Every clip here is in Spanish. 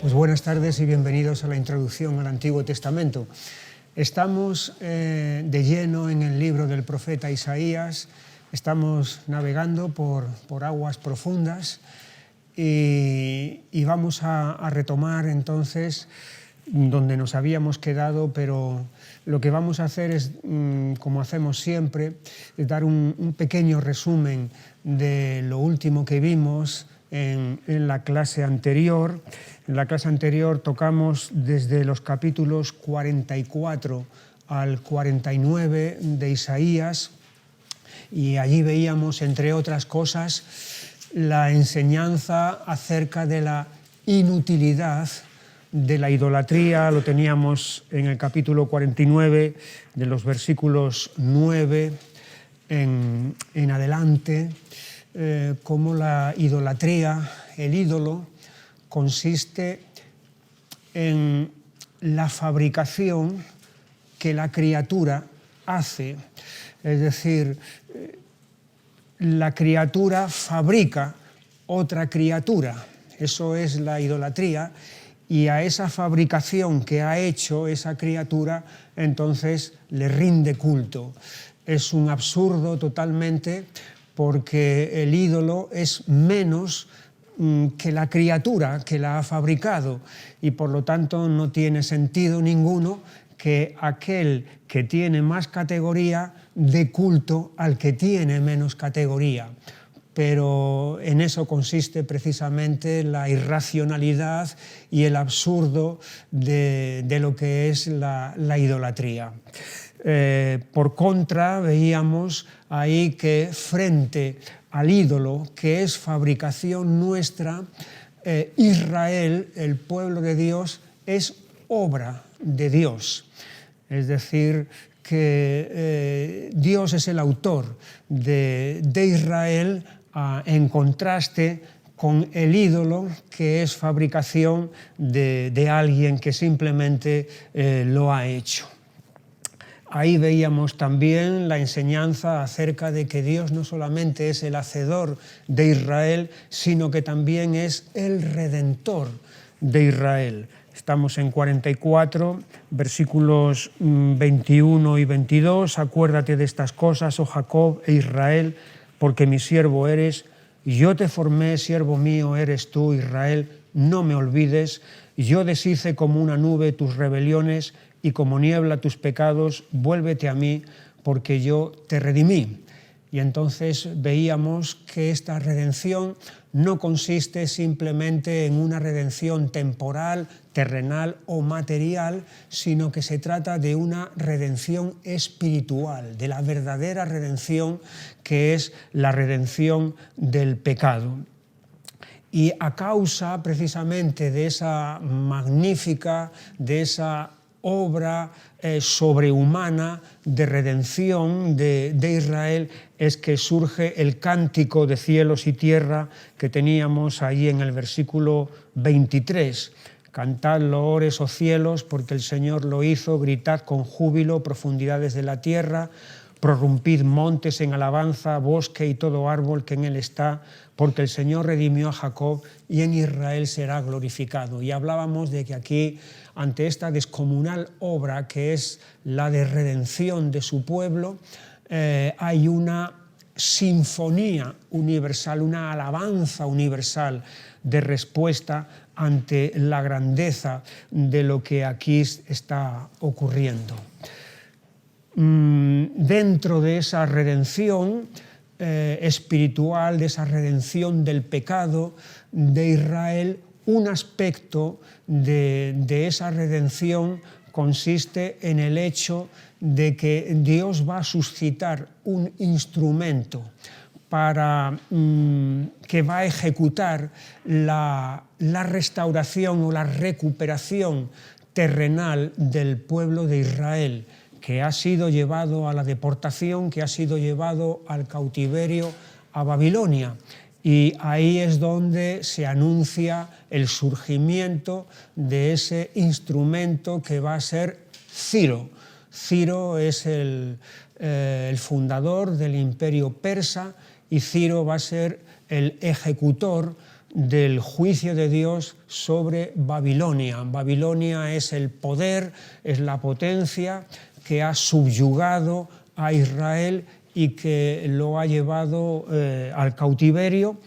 Pues buenas tardes y bienvenidos a la introducción al Antiguo Testamento. Estamos de lleno en el libro del profeta Isaías, estamos navegando por aguas profundas y vamos a retomar entonces donde nos habíamos quedado, pero lo que vamos a hacer es, como hacemos siempre, es dar un pequeño resumen de lo último que vimos en la clase anterior. En la clase anterior tocamos desde los capítulos 44 al 49 de Isaías y allí veíamos, entre otras cosas, la enseñanza acerca de la inutilidad de la idolatría. Lo teníamos en el capítulo 49, de los versículos 9 en adelante, cómo la idolatría, el ídolo, consiste en la fabricación que la criatura hace. Es decir, la criatura fabrica otra criatura. Eso es la idolatría. Y a esa fabricación que ha hecho esa criatura, entonces le rinde culto. Es un absurdo totalmente, porque el ídolo es menos que la criatura que la ha fabricado y por lo tanto no tiene sentido ninguno que aquel que tiene más categoría dé culto al que tiene menos categoría. Pero en eso consiste precisamente la irracionalidad y el absurdo de lo que es la idolatría. Por contra, veíamos ahí que frente al ídolo, que es fabricación nuestra, Israel, el pueblo de Dios, es obra de Dios. Es decir, que Dios es el autor de Israel, en contraste con el ídolo, que es fabricación de alguien que simplemente lo ha hecho. Ahí veíamos también la enseñanza acerca de que Dios no solamente es el hacedor de Israel, sino que también es el redentor de Israel. Estamos en 44, versículos 21 y 22. Acuérdate de estas cosas, oh Jacob e Israel, porque mi siervo eres. Yo te formé, siervo mío eres tú, Israel, no me olvides. Yo deshice como una nube tus rebeliones y como niebla tus pecados, vuélvete a mí, porque yo te redimí. Y entonces veíamos que esta redención no consiste simplemente en una redención temporal, terrenal o material, sino que se trata de una redención espiritual, de la verdadera redención, que es la redención del pecado. Y a causa precisamente de esa magnífica, de esa obra sobrehumana de redención de Israel, es que surge el cántico de cielos y tierra que teníamos ahí en el versículo 23. Cantad loores, oh cielos, porque el Señor lo hizo, gritad con júbilo, profundidades de la tierra, prorrumpid montes en alabanza, bosque y todo árbol que en él está, porque el Señor redimió a Jacob y en Israel será glorificado. Y hablábamos de que aquí, ante esta descomunal obra que es la de redención de su pueblo, hay una sinfonía universal, una alabanza universal de respuesta ante la grandeza de lo que aquí está ocurriendo. Dentro de esa redención espiritual, de esa redención del pecado de Israel, un aspecto de esa redención consiste en el hecho de que Dios va a suscitar un instrumento para que va a ejecutar la restauración o la recuperación terrenal del pueblo de Israel, que ha sido llevado a la deportación, que ha sido llevado al cautiverio a Babilonia. Y ahí es donde se anuncia el surgimiento de ese instrumento que va a ser Ciro. Ciro es el fundador del imperio persa y Ciro va a ser el ejecutor del juicio de Dios sobre Babilonia. Babilonia es el poder, es la potencia que ha subyugado a Israel y que lo ha llevado al cautiverio,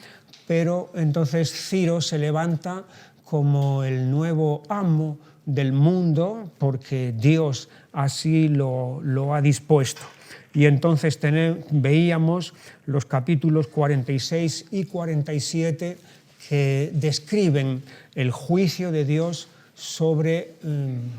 pero entonces Ciro se levanta como el nuevo amo del mundo porque Dios así lo ha dispuesto. Y entonces veíamos los capítulos 46 y 47 que describen el juicio de Dios sobre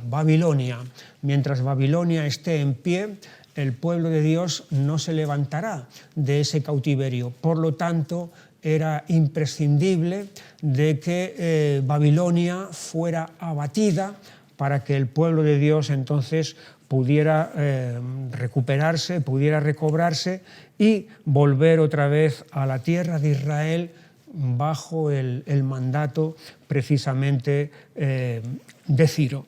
Babilonia. Mientras Babilonia esté en pie, el pueblo de Dios no se levantará de ese cautiverio. Por lo tanto, era imprescindible de que Babilonia fuera abatida para que el pueblo de Dios entonces pudiera recuperarse, pudiera recobrarse y volver otra vez a la tierra de Israel bajo el mandato precisamente de Ciro.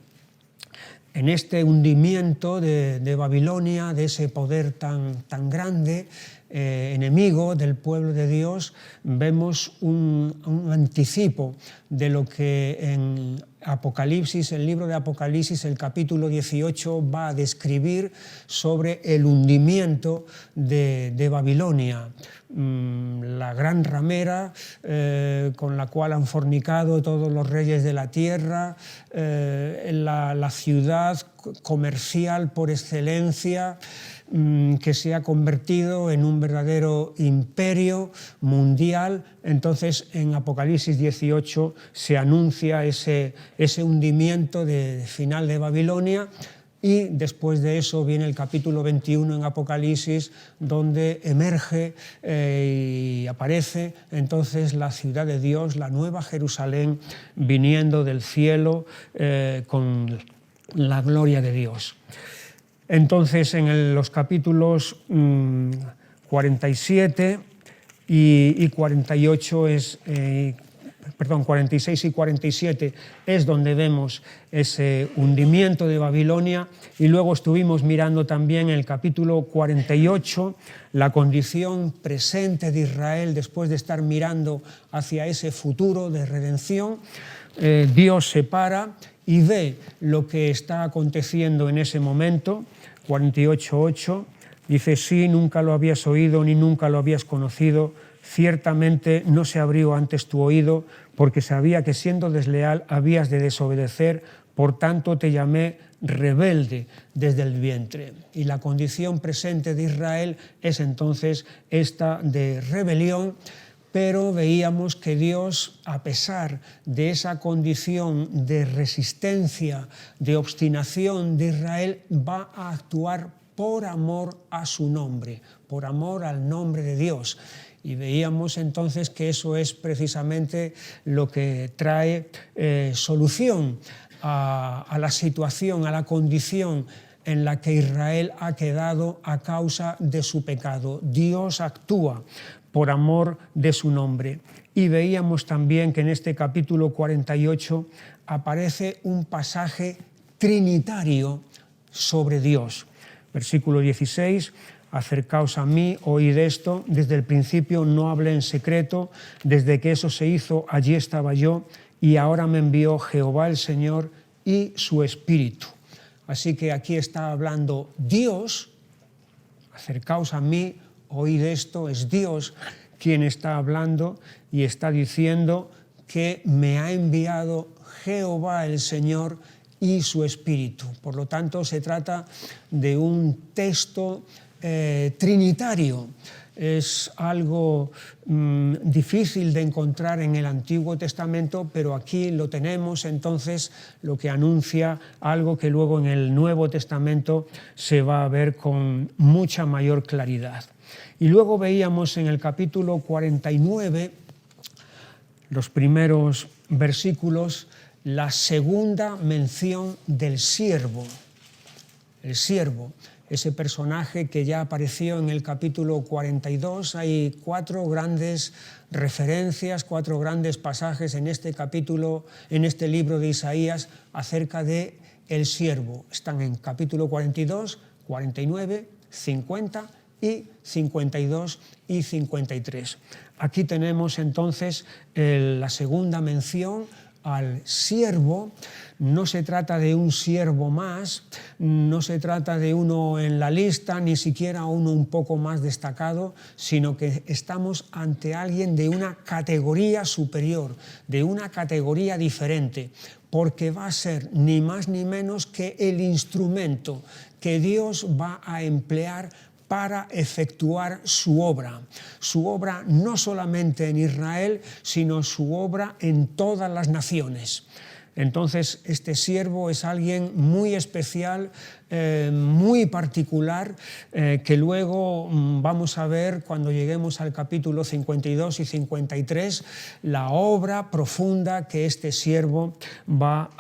En este hundimiento de Babilonia, de ese poder tan grande, enemigo del pueblo de Dios, vemos un anticipo de lo que en Apocalipsis, el libro de Apocalipsis, el capítulo 18, va a describir sobre el hundimiento de Babilonia. La gran ramera con la cual han fornicado todos los reyes de la tierra, la ciudad comercial por excelencia, que se ha convertido en un verdadero imperio mundial. Entonces en Apocalipsis 18 se anuncia ese hundimiento final de Babilonia, y después de eso viene el capítulo 21 en Apocalipsis, donde emerge y aparece entonces la ciudad de Dios, la nueva Jerusalén, viniendo del cielo con la gloria de Dios. Entonces, en los capítulos 47 y 48 46 y 47 es donde vemos ese hundimiento de Babilonia, y luego estuvimos mirando también en el capítulo 48 la condición presente de Israel después de estar mirando hacia ese futuro de redención. Dios se para y ve lo que está aconteciendo en ese momento. 48:8 dice: sí, nunca lo habías oído ni nunca lo habías conocido, ciertamente no se abrió antes tu oído, porque sabía que siendo desleal habías de desobedecer, por tanto te llamé rebelde desde el vientre. Y la condición presente de Israel es entonces esta de rebelión, pero veíamos que Dios, a pesar de esa condición de resistencia, de obstinación de Israel, va a actuar por amor a su nombre, por amor al nombre de Dios. Y veíamos entonces que eso es precisamente lo que trae solución a la situación, a la condición en la que Israel ha quedado a causa de su pecado. Dios actúa por amor de su nombre. Y veíamos también que en este capítulo 48 aparece un pasaje trinitario sobre Dios. Versículo 16: acercaos a mí, oíd esto, desde el principio no hablé en secreto, desde que eso se hizo allí estaba yo, y ahora me envió Jehová el Señor y su Espíritu. Así que aquí está hablando Dios: acercaos a mí, oíd esto. Es Dios quien está hablando y está diciendo que me ha enviado Jehová el Señor y su Espíritu. Por lo tanto, se trata de un texto trinitario. Es algo difícil de encontrar en el Antiguo Testamento, pero aquí lo tenemos, entonces, lo que anuncia algo que luego en el Nuevo Testamento se va a ver con mucha mayor claridad. Y luego veíamos en el capítulo 49, los primeros versículos, la segunda mención del siervo. El siervo, ese personaje que ya apareció en el capítulo 42. Hay 4 grandes referencias, 4 grandes pasajes en este capítulo, en este libro de Isaías, acerca de el siervo. Están en capítulo 42, 49, 50 y 52 y 53. Aquí tenemos entonces la segunda mención al siervo. No se trata de un siervo más, no se trata de uno en la lista, ni siquiera uno un poco más destacado, sino que estamos ante alguien de una categoría superior, de una categoría diferente, porque va a ser ni más ni menos que el instrumento que Dios va a emplear para efectuar su obra no solamente en Israel, sino su obra en todas las naciones. Entonces, este siervo es alguien muy especial, muy particular, que luego vamos a ver cuando lleguemos al capítulo 52 y 53, la obra profunda que este siervo va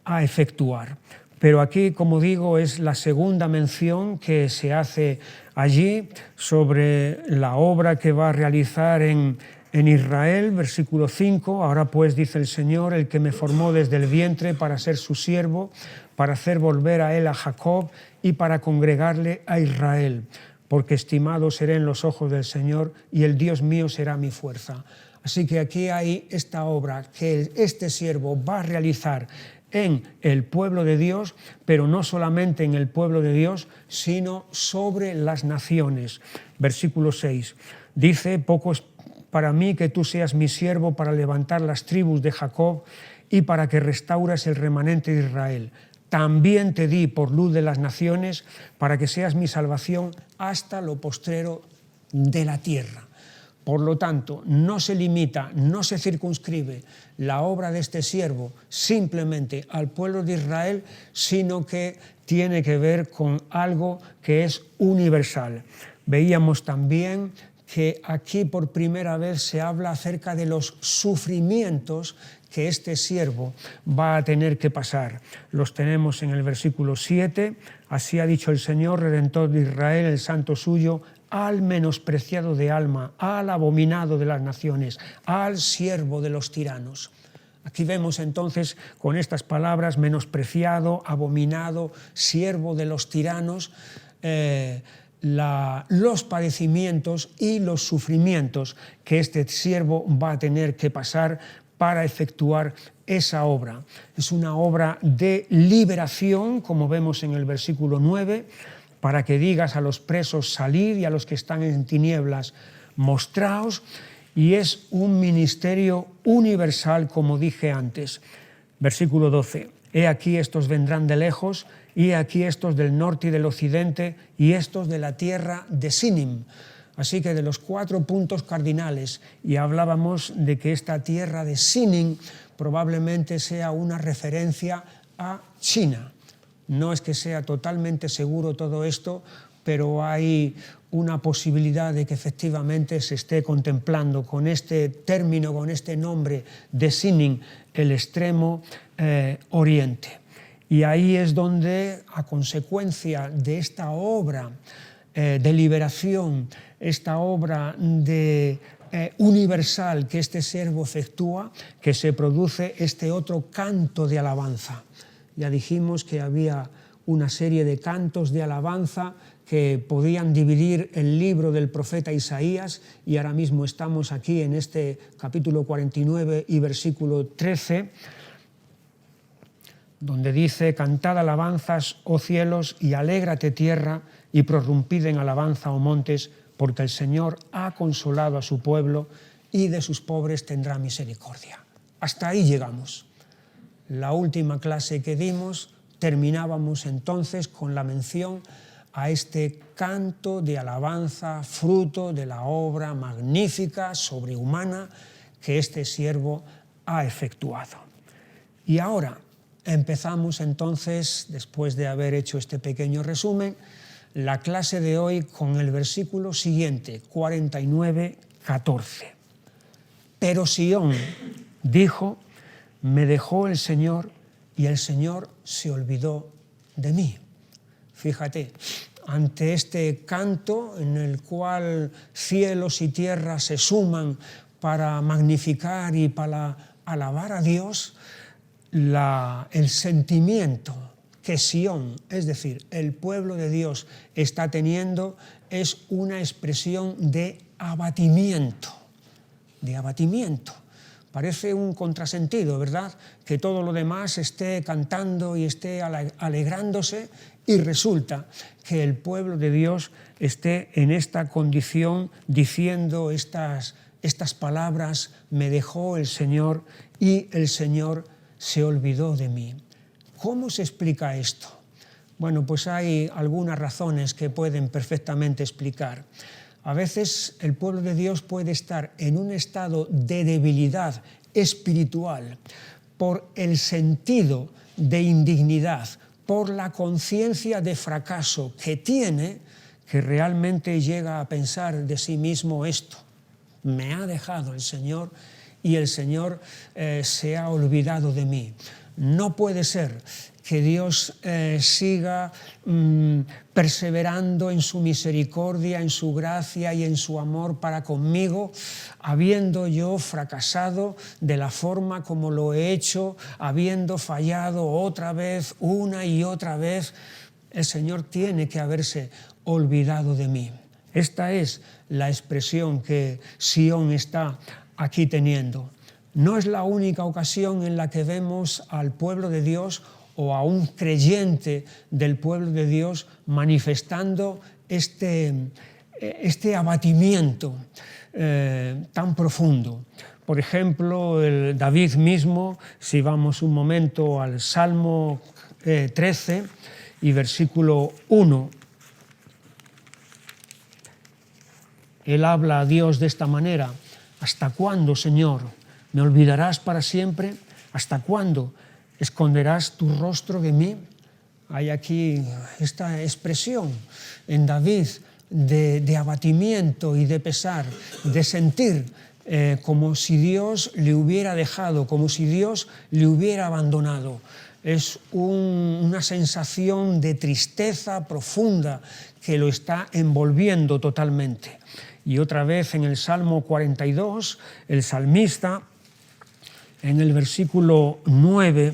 a efectuar. Pero aquí, como digo, es la segunda mención que se hace allí sobre la obra que va a realizar en Israel, versículo 5, ahora pues dice el Señor, el que me formó desde el vientre para ser su siervo, para hacer volver a él a Jacob y para congregarle a Israel, porque estimado seré en los ojos del Señor y el Dios mío será mi fuerza. Así que aquí hay esta obra que este siervo va a realizar en el pueblo de Dios, pero no solamente en el pueblo de Dios, sino sobre las naciones. Versículo 6, dice, poco es para mí que tú seas mi siervo para levantar las tribus de Jacob y para que restaures el remanente de Israel. También te di por luz de las naciones para que seas mi salvación hasta lo postrero de la tierra. Por lo tanto, no se limita, no se circunscribe la obra de este siervo simplemente al pueblo de Israel, sino que tiene que ver con algo que es universal. Veíamos también que aquí por primera vez se habla acerca de los sufrimientos que este siervo va a tener que pasar. Los tenemos en el versículo 7, así ha dicho el Señor, Redentor de Israel, el santo suyo, al menospreciado de alma, al abominado de las naciones, al siervo de los tiranos. Aquí vemos entonces con estas palabras, menospreciado, abominado, siervo de los tiranos, los padecimientos y los sufrimientos que este siervo va a tener que pasar para efectuar esa obra. Es una obra de liberación, como vemos en el versículo 9, para que digas a los presos salid y a los que están en tinieblas mostraos, y es un ministerio universal, como dije antes. Versículo 12, he aquí estos vendrán de lejos, y he aquí estos del norte y del occidente, y estos de la tierra de Sinim. Así que de los 4 puntos cardinales, y hablábamos de que esta tierra de Sinim probablemente sea una referencia a China. No es que sea totalmente seguro todo esto, pero hay una posibilidad de que efectivamente se esté contemplando con este término, con este nombre de Sinim, el extremo oriente. Y ahí es donde, a consecuencia de esta obra de liberación, esta obra de universal que este siervo efectúa, que se produce este otro canto de alabanza. Ya dijimos que había una serie de cantos de alabanza que podían dividir el libro del profeta Isaías, y ahora mismo estamos aquí en este capítulo 49 y versículo 13, donde dice, cantad alabanzas, oh cielos, y alégrate tierra, y prorrumpid en alabanza, oh montes, porque el Señor ha consolado a su pueblo, y de sus pobres tendrá misericordia. Hasta ahí llegamos. La última clase que dimos, terminábamos entonces con la mención a este canto de alabanza, fruto de la obra magnífica, sobrehumana, que este siervo ha efectuado. Y ahora empezamos entonces, después de haber hecho este pequeño resumen, la clase de hoy con el versículo siguiente, 49, 14. Pero Sión dijo, me dejó el Señor y el Señor se olvidó de mí. Fíjate, ante este canto en el cual cielos y tierra se suman para magnificar y para alabar a Dios, el sentimiento que Sión, es decir, el pueblo de Dios, está teniendo es una expresión de abatimiento. De abatimiento. Parece un contrasentido, ¿verdad? Que todo lo demás esté cantando y esté alegrándose, y resulta que el pueblo de Dios esté en esta condición diciendo estas palabras: me dejó el Señor y el Señor se olvidó de mí. ¿Cómo se explica esto? Bueno, pues hay algunas razones que pueden perfectamente explicar. A veces el pueblo de Dios puede estar en un estado de debilidad espiritual por el sentido de indignidad, por la conciencia de fracaso que tiene, que realmente llega a pensar de sí mismo esto: me ha dejado el Señor y el Señor se ha olvidado de mí. No puede ser que Dios siga perseverando en su misericordia, en su gracia y en su amor para conmigo, habiendo yo fracasado de la forma como lo he hecho, habiendo fallado otra vez, una y otra vez. El Señor tiene que haberse olvidado de mí. Esta es la expresión que Sión está aquí teniendo. No es la única ocasión en la que vemos al pueblo de Dios o a un creyente del pueblo de Dios manifestando este abatimiento tan profundo. Por ejemplo, David mismo, si vamos un momento al Salmo 13 y versículo 1, él habla a Dios de esta manera: ¿hasta cuándo, Señor, me olvidarás para siempre? ¿Hasta cuándo esconderás tu rostro de mí? Hay aquí esta expresión en David de abatimiento y de pesar, de sentir como si Dios le hubiera dejado, como si Dios le hubiera abandonado. Es una sensación de tristeza profunda que lo está envolviendo totalmente. Y otra vez en el Salmo 42, el salmista, en el versículo 9,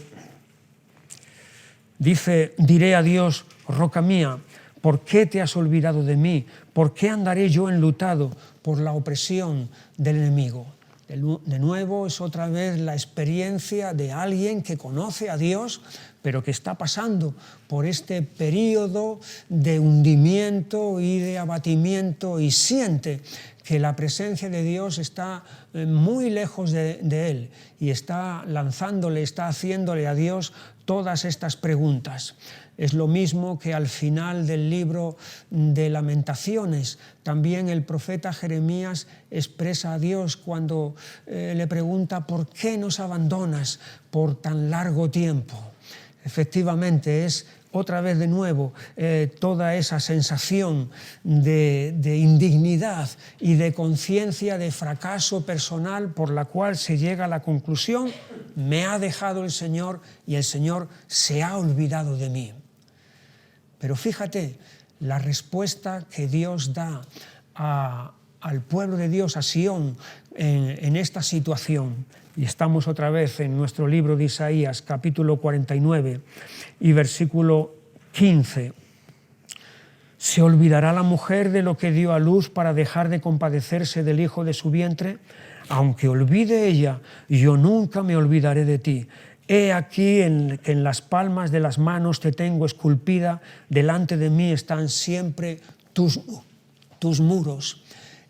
dice: diré a Dios, roca mía, ¿por qué te has olvidado de mí? ¿Por qué andaré yo enlutado por la opresión del enemigo? De nuevo es otra vez la experiencia de alguien que conoce a Dios, pero que está pasando por este periodo de hundimiento y de abatimiento y siente que la presencia de Dios está muy lejos de él y está lanzándole, está haciéndole a Dios todas estas preguntas. Es lo mismo que al final del libro de Lamentaciones. También el profeta Jeremías expresa a Dios cuando le pregunta: ¿por qué nos abandonas por tan largo tiempo? Efectivamente, es otra vez de nuevo toda esa sensación de indignidad y de conciencia de fracaso personal por la cual se llega a la conclusión: me ha dejado el Señor y el Señor se ha olvidado de mí. Pero fíjate la respuesta que Dios da al pueblo de Dios, a Sión, en esta situación. Y estamos otra vez en nuestro libro de Isaías, capítulo 49 y versículo 15. ¿Se olvidará la mujer de lo que dio a luz para dejar de compadecerse del hijo de su vientre? Aunque olvide ella, yo nunca me olvidaré de ti. He aquí que en las palmas de las manos te tengo esculpida, delante de mí están siempre tus muros.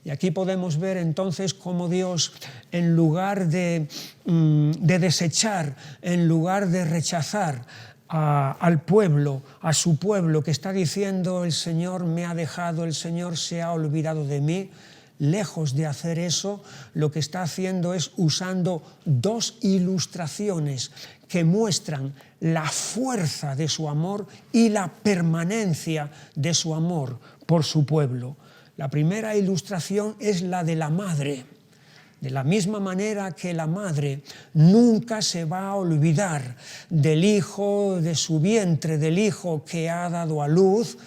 Y aquí podemos ver entonces cómo Dios, en lugar de desechar, en lugar de rechazar al pueblo, a su pueblo que está diciendo: el Señor me ha dejado, el Señor se ha olvidado de mí, lejos de hacer eso, lo que está haciendo es usando dos ilustraciones que muestran la fuerza de su amor y la permanencia de su amor por su pueblo. La primera ilustración es la de la madre. De la misma manera que la madre nunca se va a olvidar del hijo de su vientre, del hijo que ha dado a luz,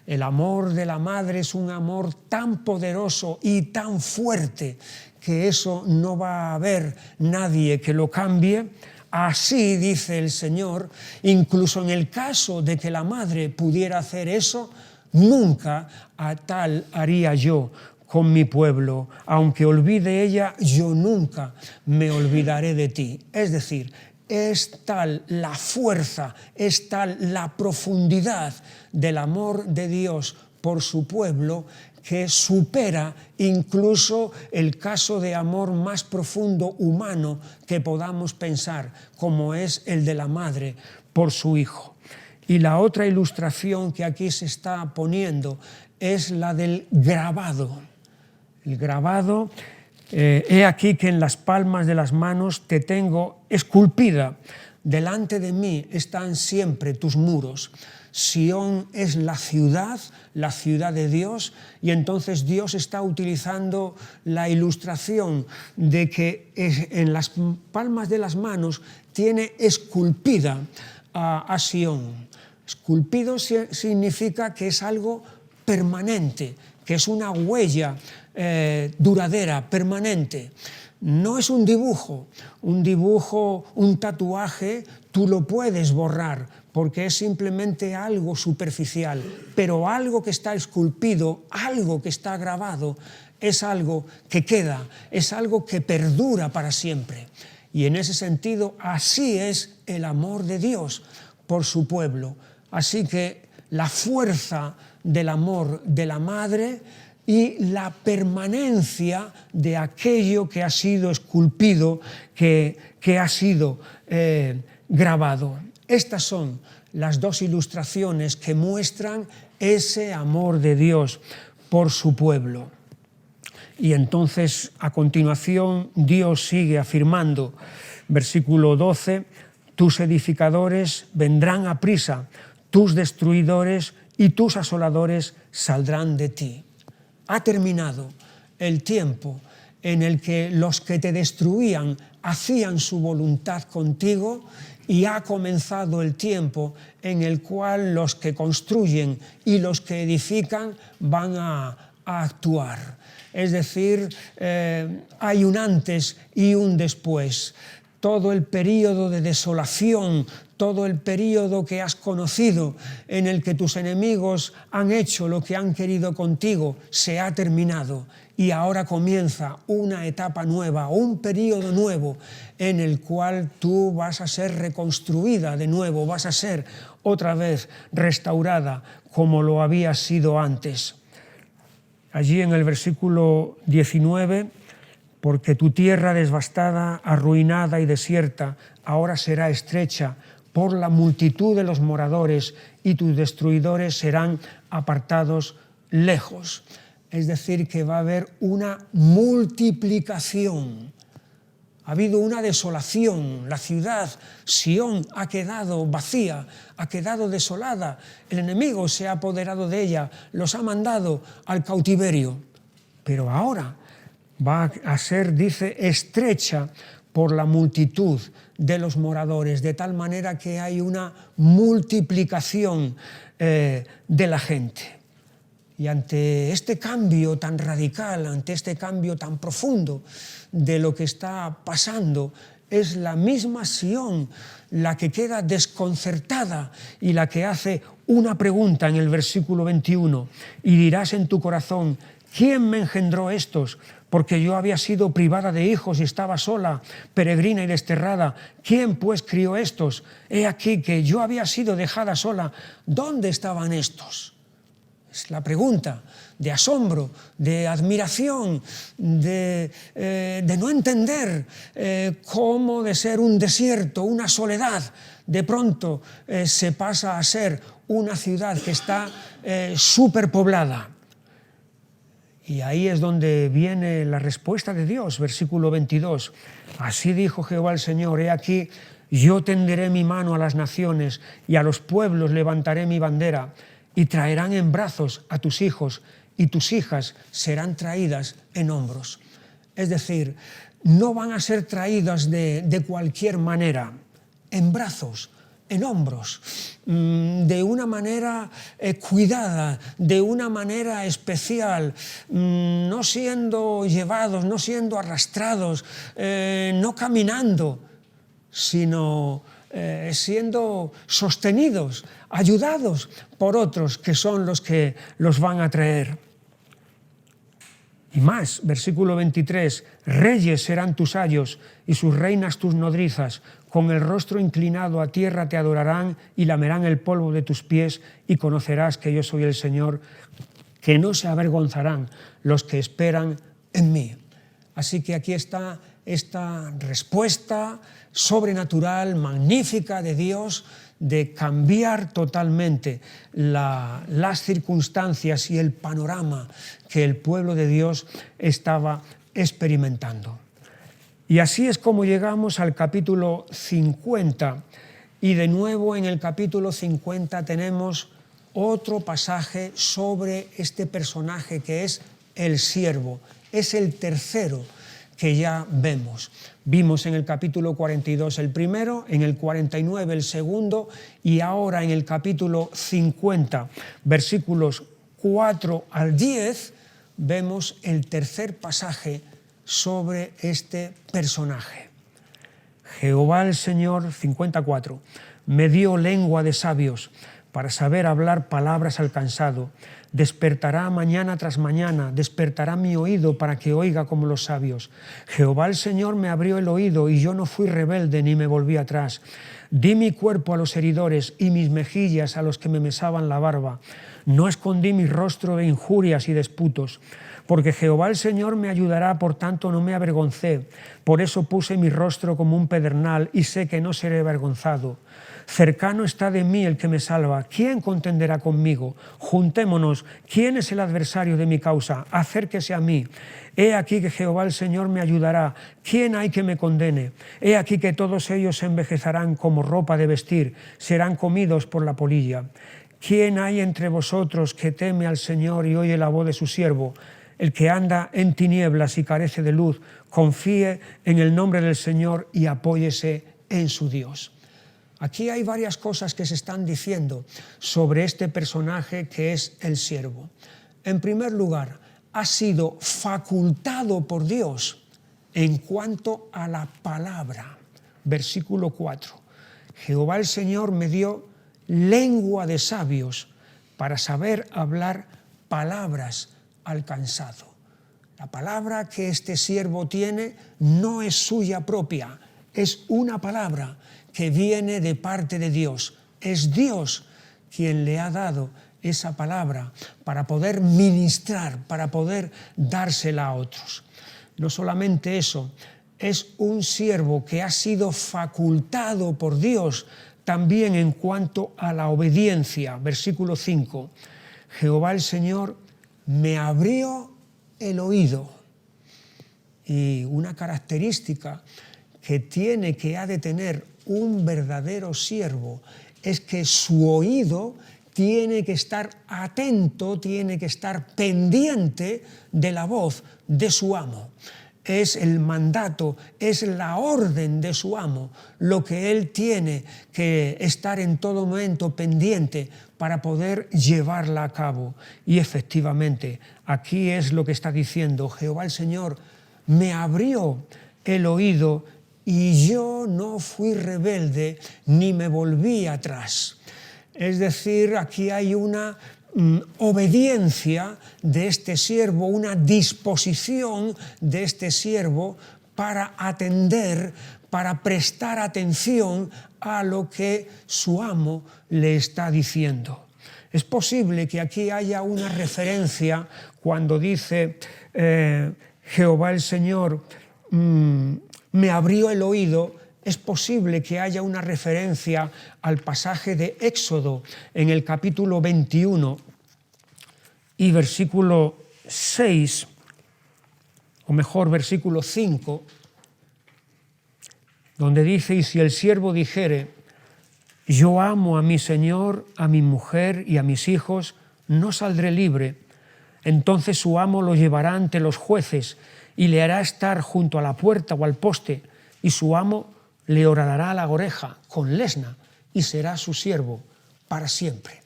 el amor de la madre es un amor tan poderoso y tan fuerte que eso no va a haber nadie que lo cambie. así dice el Señor, incluso en el caso de que la madre pudiera hacer eso, nunca a tal haría yo con mi pueblo. Aunque olvide ella, yo nunca me olvidaré de ti. Es decir, es tal la fuerza, es tal la profundidad del amor de Dios por su pueblo que supera incluso el caso de amor más profundo humano que podamos pensar, como es el de la madre por su hijo. Y la otra ilustración que aquí se está poniendo es la del grabado. El grabado, he aquí que en las palmas de las manos te tengo esculpida. Delante de mí están siempre tus muros. Sión es la ciudad de Dios, y entonces Dios está utilizando la ilustración de que en las palmas de las manos tiene esculpida a Sión. Esculpido significa que es algo permanente, que es una huella duradera, permanente. No es un dibujo, un tatuaje, tú lo puedes borrar, porque es simplemente algo superficial, pero algo que está esculpido, algo que está grabado, es algo que queda, es algo que perdura para siempre. Y en ese sentido, así es el amor de Dios por su pueblo. Así que la fuerza del amor de la madre y la permanencia de aquello que ha sido esculpido, que ha sido grabado. Estas son las dos ilustraciones que muestran ese amor de Dios por su pueblo. Y entonces, a continuación, Dios sigue afirmando, versículo 12, tus edificadores vendrán aprisa, tus destruidores y tus asoladores saldrán de ti. Ha terminado el tiempo en el que los que te destruían hacían su voluntad contigo, y ha comenzado el tiempo en el cual los que construyen y los que edifican van a actuar. Es decir, hay un antes y un después. Todo el período de desolación, todo el período que has conocido en el que tus enemigos han hecho lo que han querido contigo, se ha terminado, y ahora comienza una etapa nueva, un período nuevo en el cual tú vas a ser reconstruida de nuevo, vas a ser otra vez restaurada como lo habías sido antes. Allí en el versículo 19, porque tu tierra devastada, arruinada y desierta, ahora será estrecha por la multitud de los moradores, y tus destruidores serán apartados lejos. Es decir, que va a haber una multiplicación. Ha habido una desolación, la ciudad, Sión, ha quedado vacía, ha quedado desolada, el enemigo se ha apoderado de ella, los ha mandado al cautiverio. Pero ahora va a ser, dice, estrecha por la multitud de los moradores, de tal manera que hay una multiplicación de la gente. Y ante este cambio tan radical, ante este cambio tan profundo de lo que está pasando, es la misma Sión la que queda desconcertada y la que hace una pregunta en el versículo 21. Y dirás en tu corazón, ¿quién me engendró estos? Porque yo había sido privada de hijos y estaba sola, peregrina y desterrada. ¿Quién pues crió estos? He aquí que yo había sido dejada sola. ¿Dónde estaban estos? Es la pregunta de asombro, de admiración, de no entender cómo de ser un desierto, una soledad, de pronto se pasa a ser una ciudad que está superpoblada. Y ahí es donde viene la respuesta de Dios, versículo 22. Así dijo Jehová el Señor, he aquí, yo tenderé mi mano a las naciones y a los pueblos levantaré mi bandera, y traerán en brazos a tus hijos, y tus hijas serán traídas en hombros. Es decir, no van a ser traídas de cualquier manera, en brazos, en hombros, de una manera cuidada, de una manera especial, no siendo llevados, no siendo arrastrados, no caminando, sino siendo sostenidos, ayudados por otros que son los que los van a traer. Y más, versículo 23, reyes serán tus ayos y sus reinas tus nodrizas, con el rostro inclinado a tierra te adorarán y lamerán el polvo de tus pies y conocerás que yo soy el Señor, que no se avergonzarán los que esperan en mí. Así que aquí está esta respuesta sobrenatural, magnífica de Dios, de cambiar totalmente las circunstancias y el panorama que el pueblo de Dios estaba experimentando. Y así es como llegamos al capítulo 50, y de nuevo en el capítulo 50 tenemos otro pasaje sobre este personaje que es el siervo. Es el tercero que ya vemos. Vimos en el capítulo 42 el primero, en el 49 el segundo, y ahora en el capítulo 50, versículos 4 al 10, vemos el tercer pasaje sobre este personaje. Jehová el Señor, 54, me dio lengua de sabios para saber hablar palabras al cansado. Despertará mañana tras mañana, despertará mi oído para que oiga como los sabios. Jehová el Señor me abrió el oído y yo no fui rebelde ni me volví atrás. Di mi cuerpo a los heridores y mis mejillas a los que me mesaban la barba. No escondí mi rostro de injurias y disputos, porque Jehová el Señor me ayudará, por tanto no me avergoncé. Por eso puse mi rostro como un pedernal y sé que no seré avergonzado. Cercano está de mí el que me salva. ¿Quién contenderá conmigo? Juntémonos. ¿Quién es el adversario de mi causa? Acérquese a mí. He aquí que Jehová el Señor me ayudará. ¿Quién hay que me condene? He aquí que todos ellos se envejecerán como ropa de vestir, serán comidos por la polilla. ¿Quién hay entre vosotros que teme al Señor y oye la voz de su siervo? El que anda en tinieblas y carece de luz, confíe en el nombre del Señor y apóyese en su Dios. Aquí hay varias cosas que se están diciendo sobre este personaje que es el siervo. En primer lugar, ha sido facultado por Dios en cuanto a la palabra. Versículo 4. Jehová el Señor me dio lengua de sabios para saber hablar palabras al cansado. La palabra que este siervo tiene no es suya propia, es una palabra que viene de parte de Dios. Es Dios quien le ha dado esa palabra para poder ministrar, para poder dársela a otros. No solamente eso, es un siervo que ha sido facultado por Dios también en cuanto a la obediencia. Versículo 5. Jehová el Señor me abrió el oído. Y una característica que ha de tener un verdadero siervo es que su oído tiene que estar atento, tiene que estar pendiente de la voz de su amo. Es el mandato, es la orden de su amo, lo que él tiene que estar en todo momento pendiente para poder llevarla a cabo. Y efectivamente, aquí es lo que está diciendo Jehová el Señor, me abrió el oído y yo no fui rebelde ni me volví atrás. Es decir, aquí hay una obediencia de este siervo, una disposición de este siervo para atender, para prestar atención a lo que su amo le está diciendo. Es posible que aquí haya una referencia cuando dice Jehová el Señor me abrió el oído. Es posible que haya una referencia al pasaje de Éxodo en el capítulo 21 y versículo 6, o mejor versículo 5, donde dice, y si el siervo dijere, yo amo a mi Señor, a mi mujer y a mis hijos, no saldré libre. Entonces su amo lo llevará ante los jueces y le hará estar junto a la puerta o al poste, y su amo le horadará la oreja con lesna y será su siervo para siempre.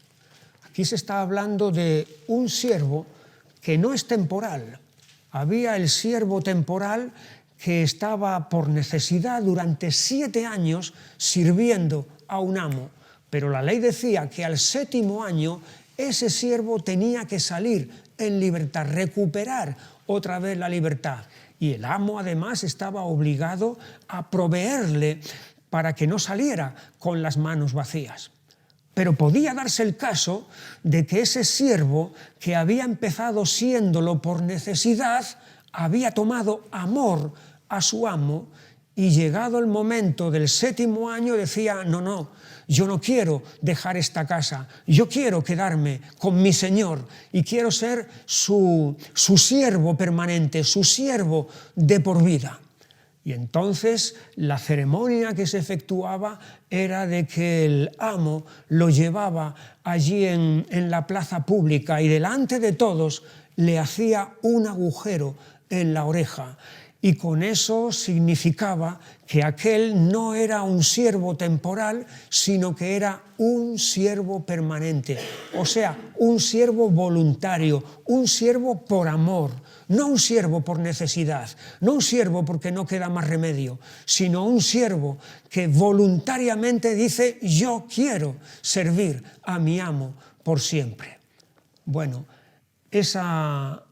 Aquí se está hablando de un siervo que no es temporal. Había el siervo temporal que estaba por necesidad durante 7 años sirviendo a un amo, pero la ley decía que al 7º año ese siervo tenía que salir en libertad, recuperar otra vez la libertad. Y el amo además estaba obligado a proveerle para que no saliera con las manos vacías. Pero podía darse el caso de que ese siervo, que había empezado siéndolo por necesidad, había tomado amor a su amo y llegado el momento del 7º año decía, no, yo no quiero dejar esta casa, yo quiero quedarme con mi Señor y quiero ser su siervo permanente, su siervo de por vida. Y entonces la ceremonia que se efectuaba era de que el amo lo llevaba allí en la plaza pública y delante de todos le hacía un agujero en la oreja. Y con eso significaba que aquel no era un siervo temporal, sino que era un siervo permanente. O sea, un siervo voluntario, un siervo por amor, no un siervo por necesidad, no un siervo porque no queda más remedio, sino un siervo que voluntariamente dice, yo quiero servir a mi amo por siempre. Bueno, esa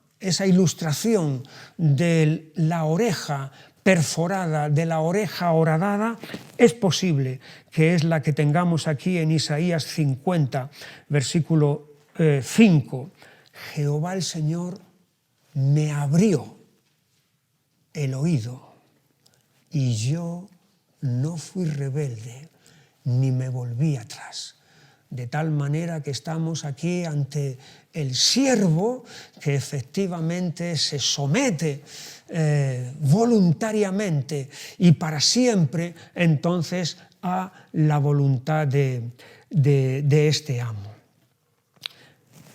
ilustración de la oreja perforada, de la oreja horadada, es posible que es la que tengamos aquí en Isaías 50, versículo 5. Jehová el Señor me abrió el oído y yo no fui rebelde ni me volví atrás. De tal manera que estamos aquí ante el siervo que efectivamente se somete voluntariamente y para siempre entonces a la voluntad de este amo.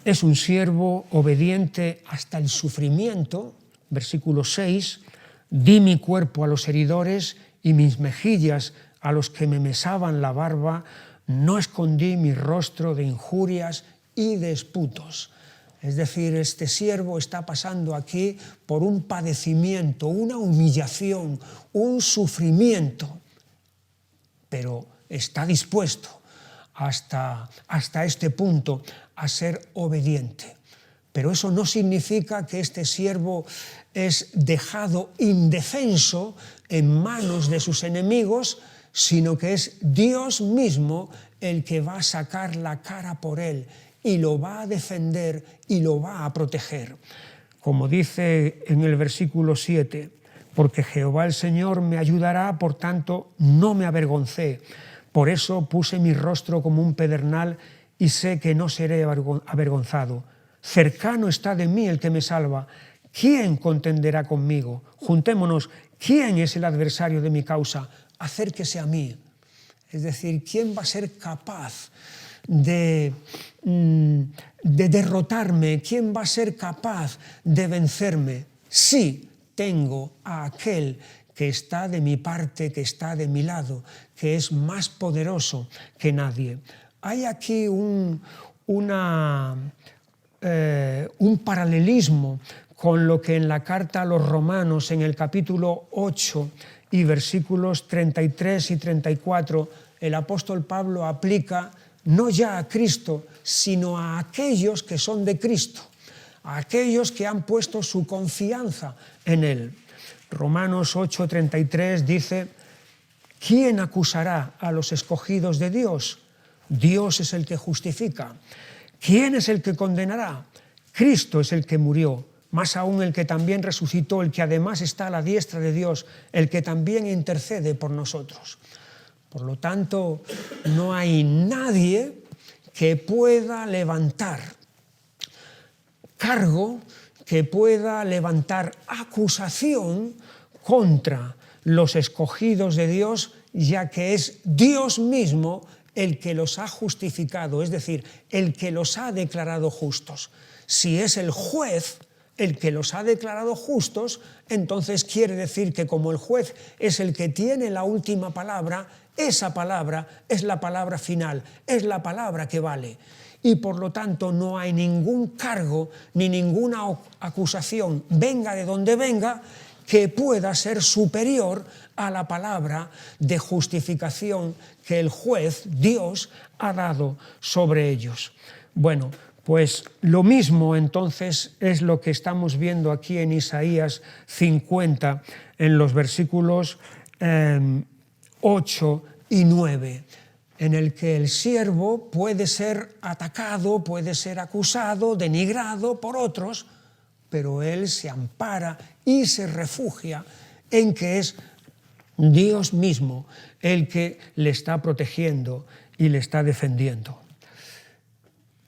Es un siervo obediente hasta el sufrimiento, versículo 6, di mi cuerpo a los heridores y mis mejillas a los que me mesaban la barba, no escondí mi rostro de injurias y de esputos. Es decir, este siervo está pasando aquí por un padecimiento, una humillación, un sufrimiento, pero está dispuesto hasta este punto a ser obediente. Pero eso no significa que este siervo es dejado indefenso en manos de sus enemigos, sino que es Dios mismo el que va a sacar la cara por él y lo va a defender y lo va a proteger. Como dice en el versículo 7, porque Jehová el Señor me ayudará, por tanto no me avergoncé. Por eso puse mi rostro como un pedernal y sé que no seré avergonzado. Cercano está de mí el que me salva. ¿Quién contenderá conmigo? Juntémonos. ¿Quién es el adversario de mi causa? Acérquese a mí. Es decir, ¿quién va a ser capaz de derrotarme? ¿Quién va a ser capaz de vencerme? Sí, tengo a aquel que está de mi parte, que está de mi lado, que es más poderoso que nadie. Hay aquí un paralelismo con lo que en la carta a los Romanos, en el capítulo 8 y versículos 33 y 34, el apóstol Pablo aplica no ya a Cristo, sino a aquellos que son de Cristo, a aquellos que han puesto su confianza en Él. Romanos 8:33 dice, ¿quién acusará a los escogidos de Dios? Dios es el que justifica. ¿Quién es el que condenará? Cristo es el que murió, más aún el que también resucitó, el que además está a la diestra de Dios, el que también intercede por nosotros. Por lo tanto, no hay nadie que pueda levantar cargo, que pueda levantar acusación contra los escogidos de Dios, ya que es Dios mismo el que los ha justificado, es decir, el que los ha declarado justos. Si es el juez el que los ha declarado justos, entonces quiere decir que como el juez es el que tiene la última palabra, esa palabra es la palabra final, es la palabra que vale. Y por lo tanto no hay ningún cargo ni ninguna acusación, venga de donde venga, que pueda ser superior a la palabra de justificación que el juez, Dios, ha dado sobre ellos. Bueno, pues lo mismo entonces es lo que estamos viendo aquí en Isaías 50, en los versículos 8 y 9, en el que el siervo puede ser atacado, puede ser acusado, denigrado por otros, pero él se ampara y se refugia en que es Dios mismo el que le está protegiendo y le está defendiendo.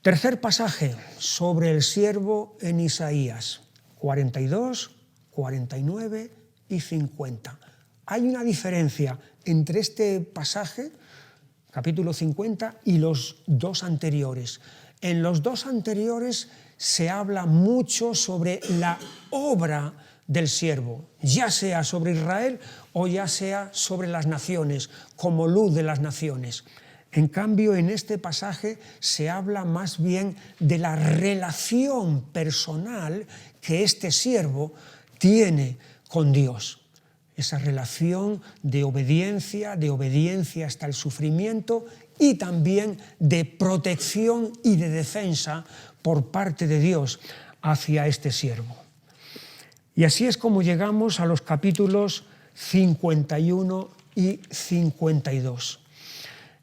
Tercer pasaje sobre el siervo en Isaías 42, 49 y 50. Hay una diferencia entre este pasaje, capítulo 50, y los dos anteriores. En los dos anteriores se habla mucho sobre la obra del siervo, ya sea sobre Israel o ya sea sobre las naciones, como luz de las naciones. En cambio, en este pasaje se habla más bien de la relación personal que este siervo tiene con Dios. Esa relación de obediencia hasta el sufrimiento y también de protección y de defensa por parte de Dios hacia este siervo. Y así es como llegamos a los capítulos 51 y 52.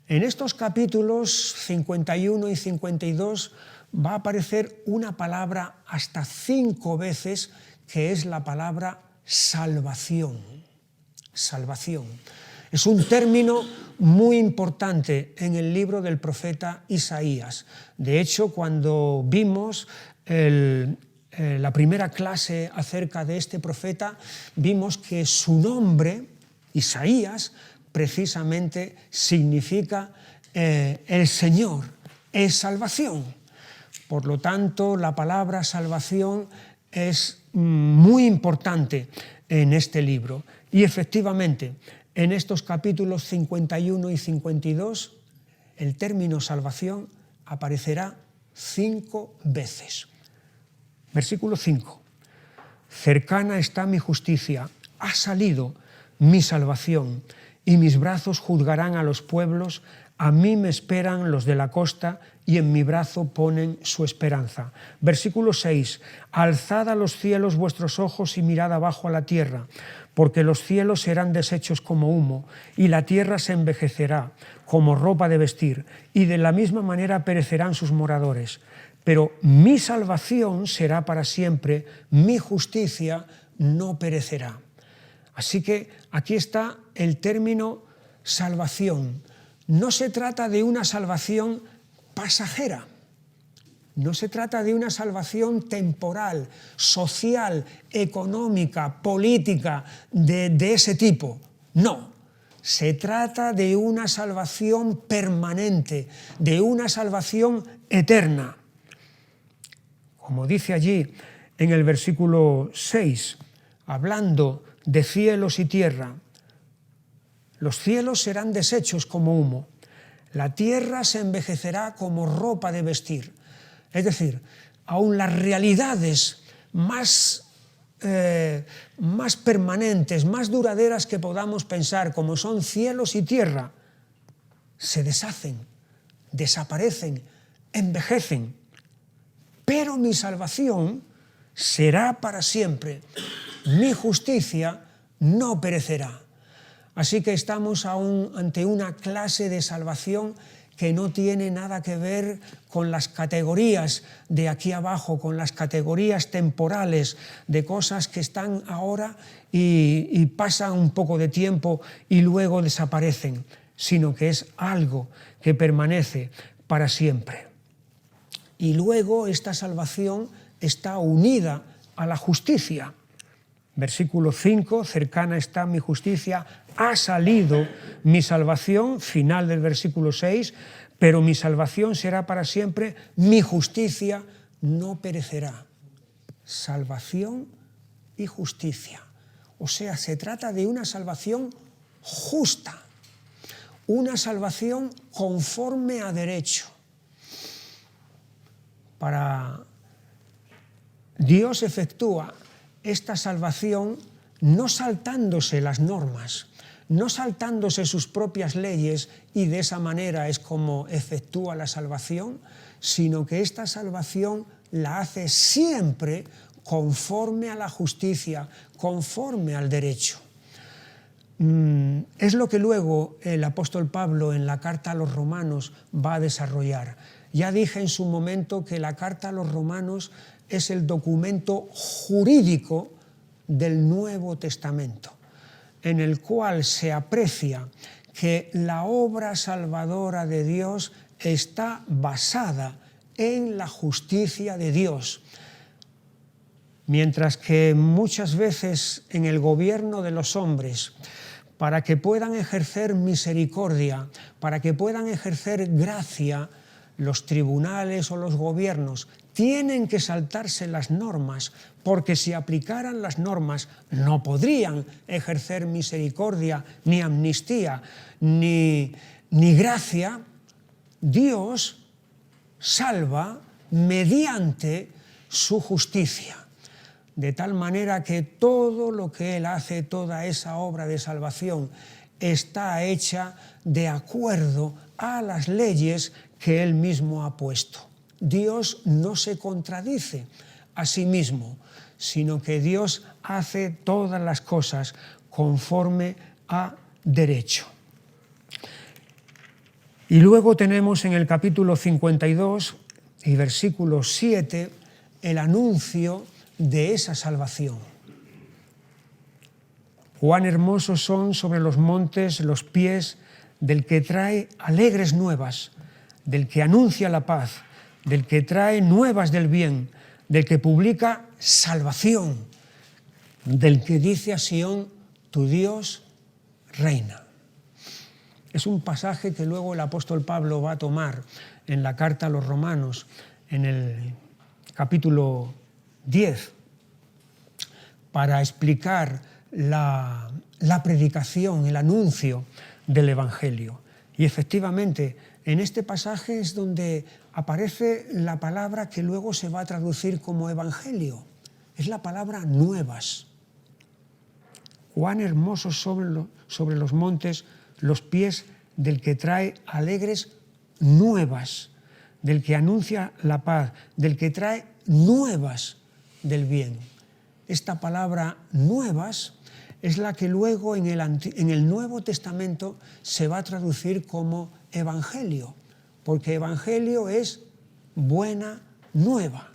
En estos capítulos 51 y 52 va a aparecer una palabra hasta 5 veces, que es la palabra salvación. Salvación. Es un término muy importante en el libro del profeta Isaías. De hecho, cuando vimos la primera clase acerca de este profeta, vimos que su nombre, Isaías, precisamente significa el Señor es salvación. Por lo tanto, la palabra salvación es muy importante en este libro. Y efectivamente, en estos capítulos 51 y 52, el término salvación aparecerá 5 veces. Versículo 5. Cercana está mi justicia, ha salido mi salvación, y mis brazos juzgarán a los pueblos, a mí me esperan los de la costa, y en mi brazo ponen su esperanza. Versículo 6. Alzad a los cielos vuestros ojos y mirad abajo a la tierra, porque los cielos serán deshechos como humo, y la tierra se envejecerá como ropa de vestir, y de la misma manera perecerán sus moradores. Pero mi salvación será para siempre, mi justicia no perecerá. Así que aquí está el término salvación. No se trata de una salvación pasajera, no se trata de una salvación temporal, social, económica, política, de ese tipo. No, se trata de una salvación permanente, de una salvación eterna. Como dice allí en el versículo 6, hablando de cielos y tierra, los cielos serán deshechos como humo, la tierra se envejecerá como ropa de vestir. Es decir, aun las realidades más permanentes, más duraderas que podamos pensar, como son cielos y tierra, se deshacen, desaparecen, envejecen. Pero mi salvación será para siempre, mi justicia no perecerá. Así que estamos ante una clase de salvación que no tiene nada que ver con las categorías de aquí abajo, con las categorías temporales de cosas que están ahora y pasan un poco de tiempo y luego desaparecen, sino que es algo que permanece para siempre. Y luego esta salvación está unida a la justicia. Versículo 5, cercana está mi justicia, ha salido mi salvación, final del versículo 6, pero mi salvación será para siempre, mi justicia no perecerá. Salvación y justicia. O sea, se trata de una salvación justa, una salvación conforme a derecho. Para Dios efectúa esta salvación no saltándose las normas, no saltándose sus propias leyes, y de esa manera es como efectúa la salvación, sino que esta salvación la hace siempre conforme a la justicia, conforme al derecho. Es lo que luego el apóstol Pablo en la carta a los romanos va a desarrollar. Ya dije en su momento que la carta a los romanos es el documento jurídico del Nuevo Testamento, en el cual se aprecia que la obra salvadora de Dios está basada en la justicia de Dios. Mientras que muchas veces en el gobierno de los hombres, para que puedan ejercer misericordia, para que puedan ejercer gracia, los tribunales o los gobiernos tienen que saltarse las normas, porque si aplicaran las normas no podrían ejercer misericordia, ni amnistía, ni gracia. Dios salva mediante su justicia, de tal manera que todo lo que Él hace, toda esa obra de salvación, está hecha de acuerdo a las leyes que Él mismo ha puesto. Dios no se contradice a sí mismo, sino que Dios hace todas las cosas conforme a derecho. Y luego tenemos en el capítulo 52 y versículo 7 el anuncio de esa salvación. Cuán hermosos son sobre los montes los pies del que trae alegres nuevas, del que anuncia la paz, del que trae nuevas del bien, del que publica salvación, del que dice a Sión, tu Dios reina. Es un pasaje que luego el apóstol Pablo va a tomar en la carta a los romanos, en el capítulo 10, para explicar la predicación, el anuncio del Evangelio. Y efectivamente, en este pasaje es donde aparece la palabra que luego se va a traducir como Evangelio. Es la palabra nuevas. Cuán hermosos sobre los montes los pies del que trae alegres nuevas, del que anuncia la paz, del que trae nuevas del bien. Esta palabra nuevas es la que luego en el Nuevo Testamento se va a traducir como Evangelio, porque Evangelio es buena nueva.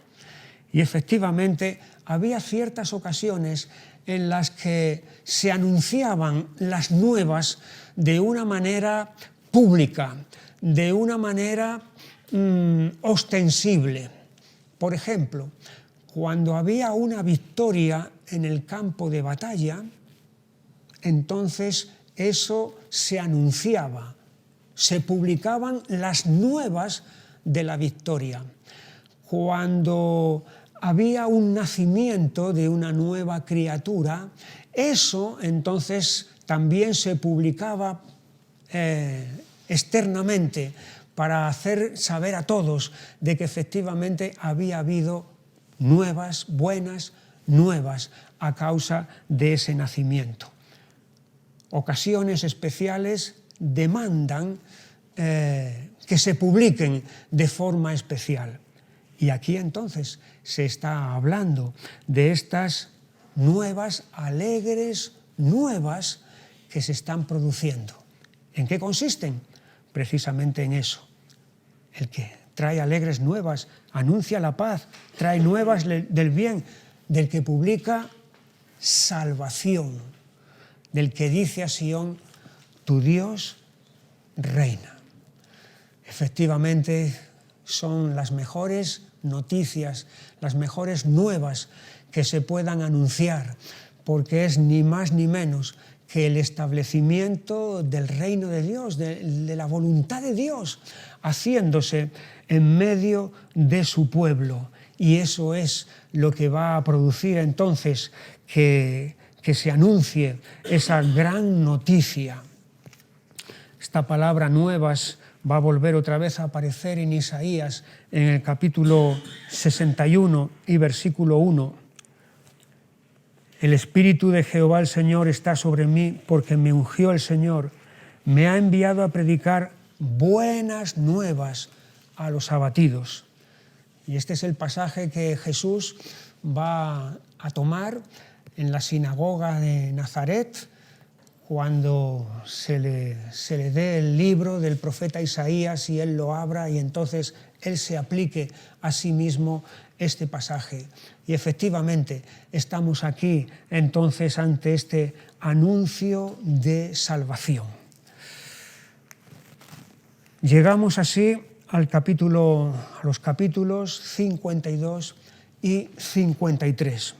Y efectivamente había ciertas ocasiones en las que se anunciaban las nuevas de una manera pública, de una manera ostensible. Por ejemplo, cuando había una victoria en el campo de batalla, entonces eso se anunciaba, se publicaban las nuevas de la victoria. Cuando había un nacimiento de una nueva criatura, eso entonces también se publicaba externamente para hacer saber a todos de que efectivamente había habido nuevas, buenas nuevas a causa de ese nacimiento. Ocasiones especiales demandan que se publiquen de forma especial. Y aquí entonces se está hablando de estas nuevas, alegres nuevas que se están produciendo. ¿En qué consisten? Precisamente en eso. El que trae alegres nuevas, anuncia la paz, trae nuevas del bien, del que publica salvación, del que dice a Sión, tu Dios reina. Efectivamente, son las mejores noticias, las mejores nuevas que se puedan anunciar, porque es ni más ni menos que el establecimiento del reino de Dios, de la voluntad de Dios, haciéndose en medio de su pueblo. Y eso es lo que va a producir entonces que se anuncie esa gran noticia. Esta palabra nuevas va a volver otra vez a aparecer en Isaías, en el capítulo 61 y versículo 1. El Espíritu de Jehová el Señor está sobre mí porque me ungió el Señor. Me ha enviado a predicar buenas nuevas a los abatidos. Y este es el pasaje que Jesús va a tomar en la sinagoga de Nazaret cuando se le dé el libro del profeta Isaías y él lo abra y entonces él se aplique a sí mismo este pasaje. Y efectivamente estamos aquí entonces ante este anuncio de salvación. Llegamos así a los capítulos 52 y 53.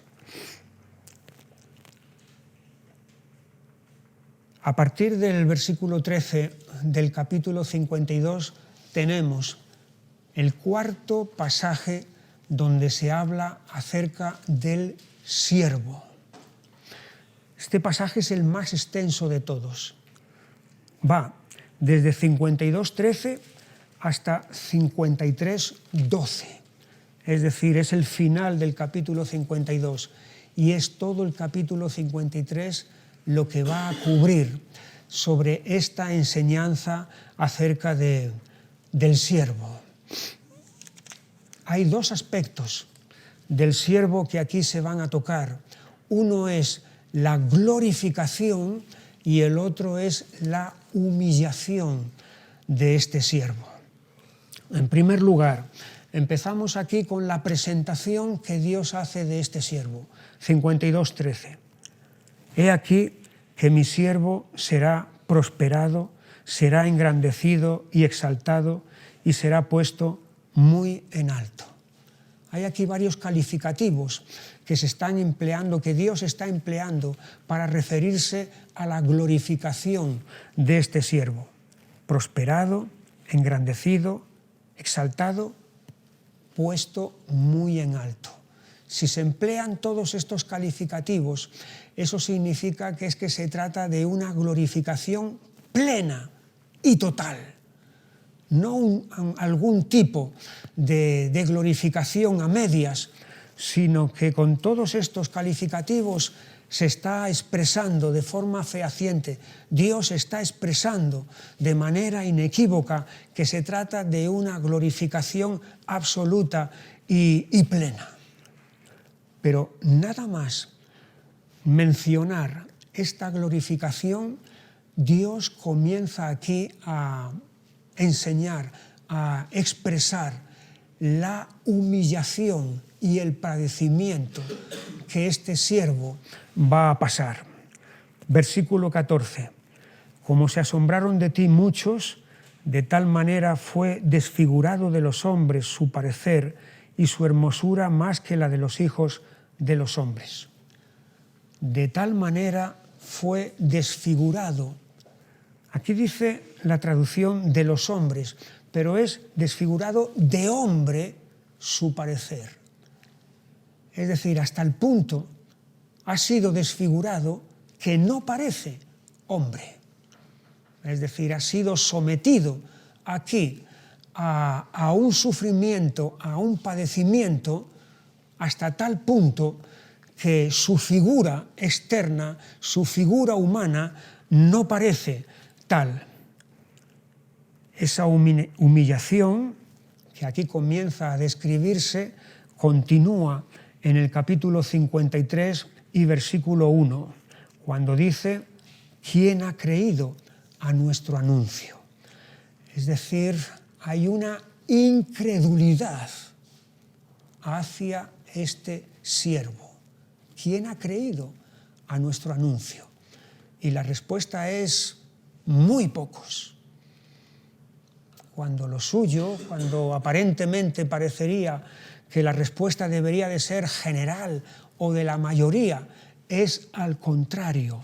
A partir del versículo 13 del capítulo 52 tenemos el cuarto pasaje donde se habla acerca del siervo. Este pasaje es el más extenso de todos. Va desde 52:13 hasta 53:12. Es decir, es el final del capítulo 52 y es todo el capítulo 53 lo que va a cubrir sobre esta enseñanza acerca del siervo. Hay dos aspectos del siervo que aquí se van a tocar. Uno es la glorificación y el otro es la humillación de este siervo. En primer lugar, empezamos aquí con la presentación que Dios hace de este siervo. 52:13. He aquí que mi siervo será prosperado, será engrandecido y exaltado y será puesto muy en alto. Hay aquí varios calificativos que se están empleando, que Dios está empleando para referirse a la glorificación de este siervo. Prosperado, engrandecido, exaltado, puesto muy en alto. Si se emplean todos estos calificativos, eso significa que se trata de una glorificación plena y total. No algún tipo de glorificación a medias, sino que con todos estos calificativos se está expresando de forma fehaciente. Dios está expresando de manera inequívoca que se trata de una glorificación absoluta y plena. Pero nada más mencionar esta glorificación, Dios comienza aquí a enseñar, a expresar la humillación y el padecimiento que este siervo va a pasar. Versículo 14. Como se asombraron de ti muchos, de tal manera fue desfigurado de los hombres su parecer y su hermosura más que la de los hijos de los hombres. De tal manera fue desfigurado. Aquí dice la traducción de los hombres, pero es desfigurado de hombre su parecer. Es decir, hasta el punto ha sido desfigurado que no parece hombre. Es decir, ha sido sometido aquí a un sufrimiento, a un padecimiento, hasta tal punto que su figura externa, su figura humana, no parece tal. Esa humillación, que aquí comienza a describirse, continúa en el capítulo 53 y versículo 1, cuando dice: ¿quién ha creído a nuestro anuncio? Es decir, hay una incredulidad hacia este siervo. ¿Quién ha creído a nuestro anuncio? Y la respuesta es: muy pocos. Cuando lo suyo, cuando aparentemente parecería que la respuesta debería de ser general o de la mayoría, es al contrario.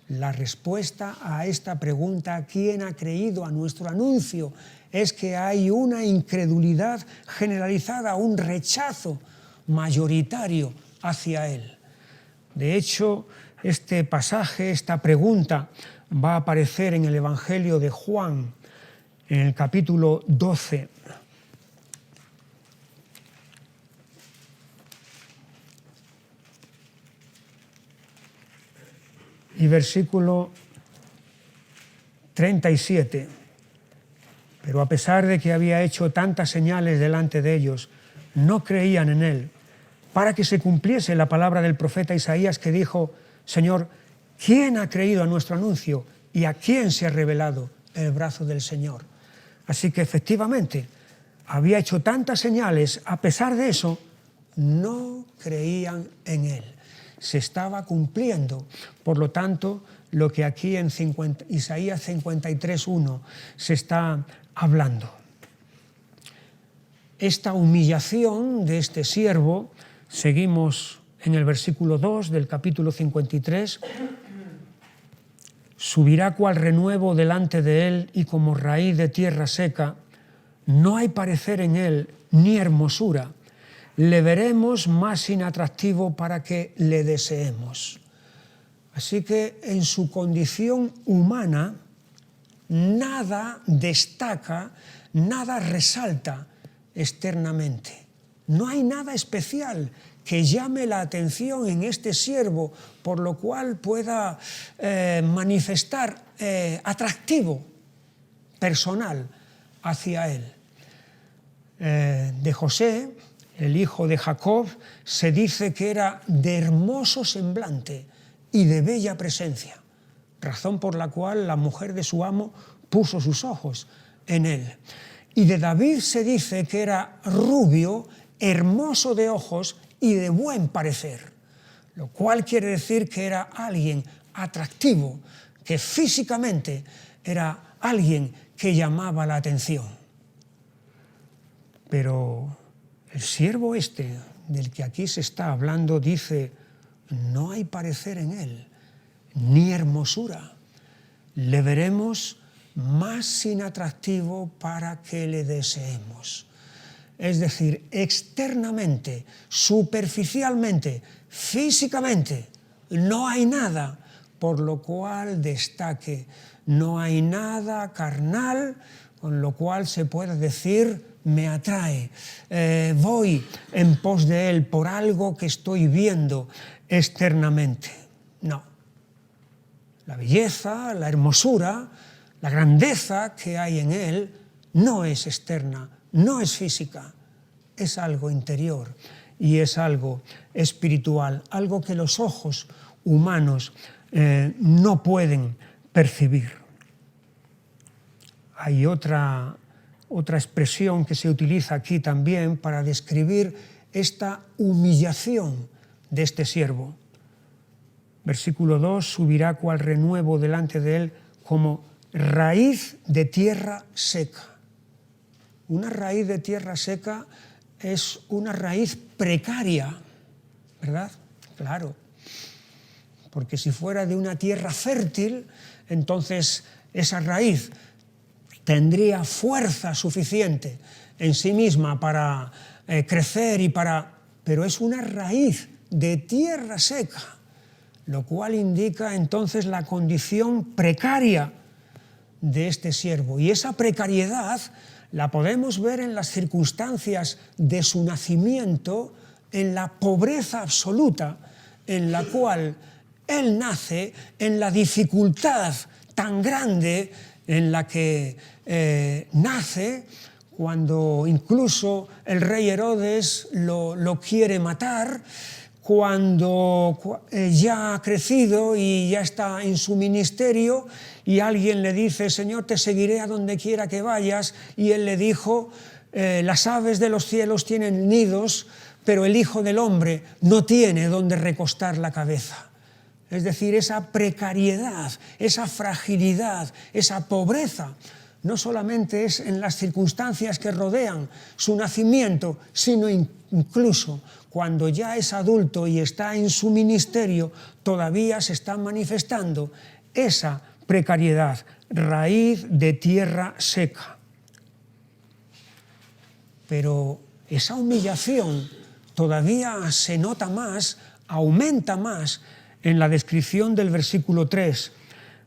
La respuesta a esta pregunta, ¿quién ha creído a nuestro anuncio?, es que hay una incredulidad generalizada, un rechazo mayoritario hacia él. De hecho, este pasaje, esta pregunta, va a aparecer en el Evangelio de Juan, en el capítulo 12. y versículo 37. Pero a pesar de que había hecho tantas señales delante de ellos, no creían en él, para que se cumpliese la palabra del profeta Isaías que dijo: Señor, ¿quién ha creído a nuestro anuncio y a quién se ha revelado el brazo del Señor? Así que efectivamente había hecho tantas señales, a pesar de eso, no creían en él. Se estaba cumpliendo, por lo tanto, lo que aquí en Isaías 53:1 se está hablando. Esta humillación de este siervo, seguimos en el versículo 2 del capítulo 53, subirá cual renuevo delante de él y como raíz de tierra seca, no hay parecer en él ni hermosura, le veremos más inatractivo para que le deseemos. Así que en su condición humana, nada destaca, nada resalta externamente. No hay nada especial que llame la atención en este siervo, por lo cual pueda manifestar atractivo personal hacia él. De José, el hijo de Jacob, se dice que era de hermoso semblante y de bella presencia, razón por la cual la mujer de su amo puso sus ojos en él. Y de David se dice que era rubio, hermoso de ojos y de buen parecer, lo cual quiere decir que era alguien atractivo, que físicamente era alguien que llamaba la atención. Pero el siervo este, del que aquí se está hablando, dice: no hay parecer en él, ni hermosura. Le veremos más inatractivo para que le deseemos. Es decir, externamente, superficialmente, físicamente, no hay nada por lo cual destaque, no hay nada carnal con lo cual se pueda decir: me atrae, voy en pos de él por algo que estoy viendo externamente. No. La belleza, la hermosura, la grandeza que hay en él no es externa, no es física, es algo interior y es algo espiritual, algo que los ojos humanos no pueden percibir. Hay otra expresión que se utiliza aquí también para describir esta humillación de este siervo. Versículo 2, subirá cual renuevo delante de él como raíz de tierra seca. Una raíz de tierra seca es una raíz precaria, ¿verdad? Claro, porque si fuera de una tierra fértil, entonces esa raíz tendría fuerza suficiente en sí misma para crecer pero es una raíz de tierra seca, lo cual indica entonces la condición precaria de este siervo. Y esa precariedad la podemos ver en las circunstancias de su nacimiento, en la pobreza absoluta en la cual él nace, en la dificultad tan grande en la que nace, cuando incluso el rey Herodes lo quiere matar, cuando ya ha crecido y ya está en su ministerio y alguien le dice: Señor, te seguiré a donde quiera que vayas, y él le dijo: las aves de los cielos tienen nidos, pero el Hijo del Hombre no tiene donde recostar la cabeza. Es decir, esa precariedad, esa fragilidad, esa pobreza, no solamente es en las circunstancias que rodean su nacimiento, sino incluso cuando ya es adulto y está en su ministerio, todavía se está manifestando esa precariedad, raíz de tierra seca. Pero esa humillación todavía se nota más, aumenta más en la descripción del versículo 3,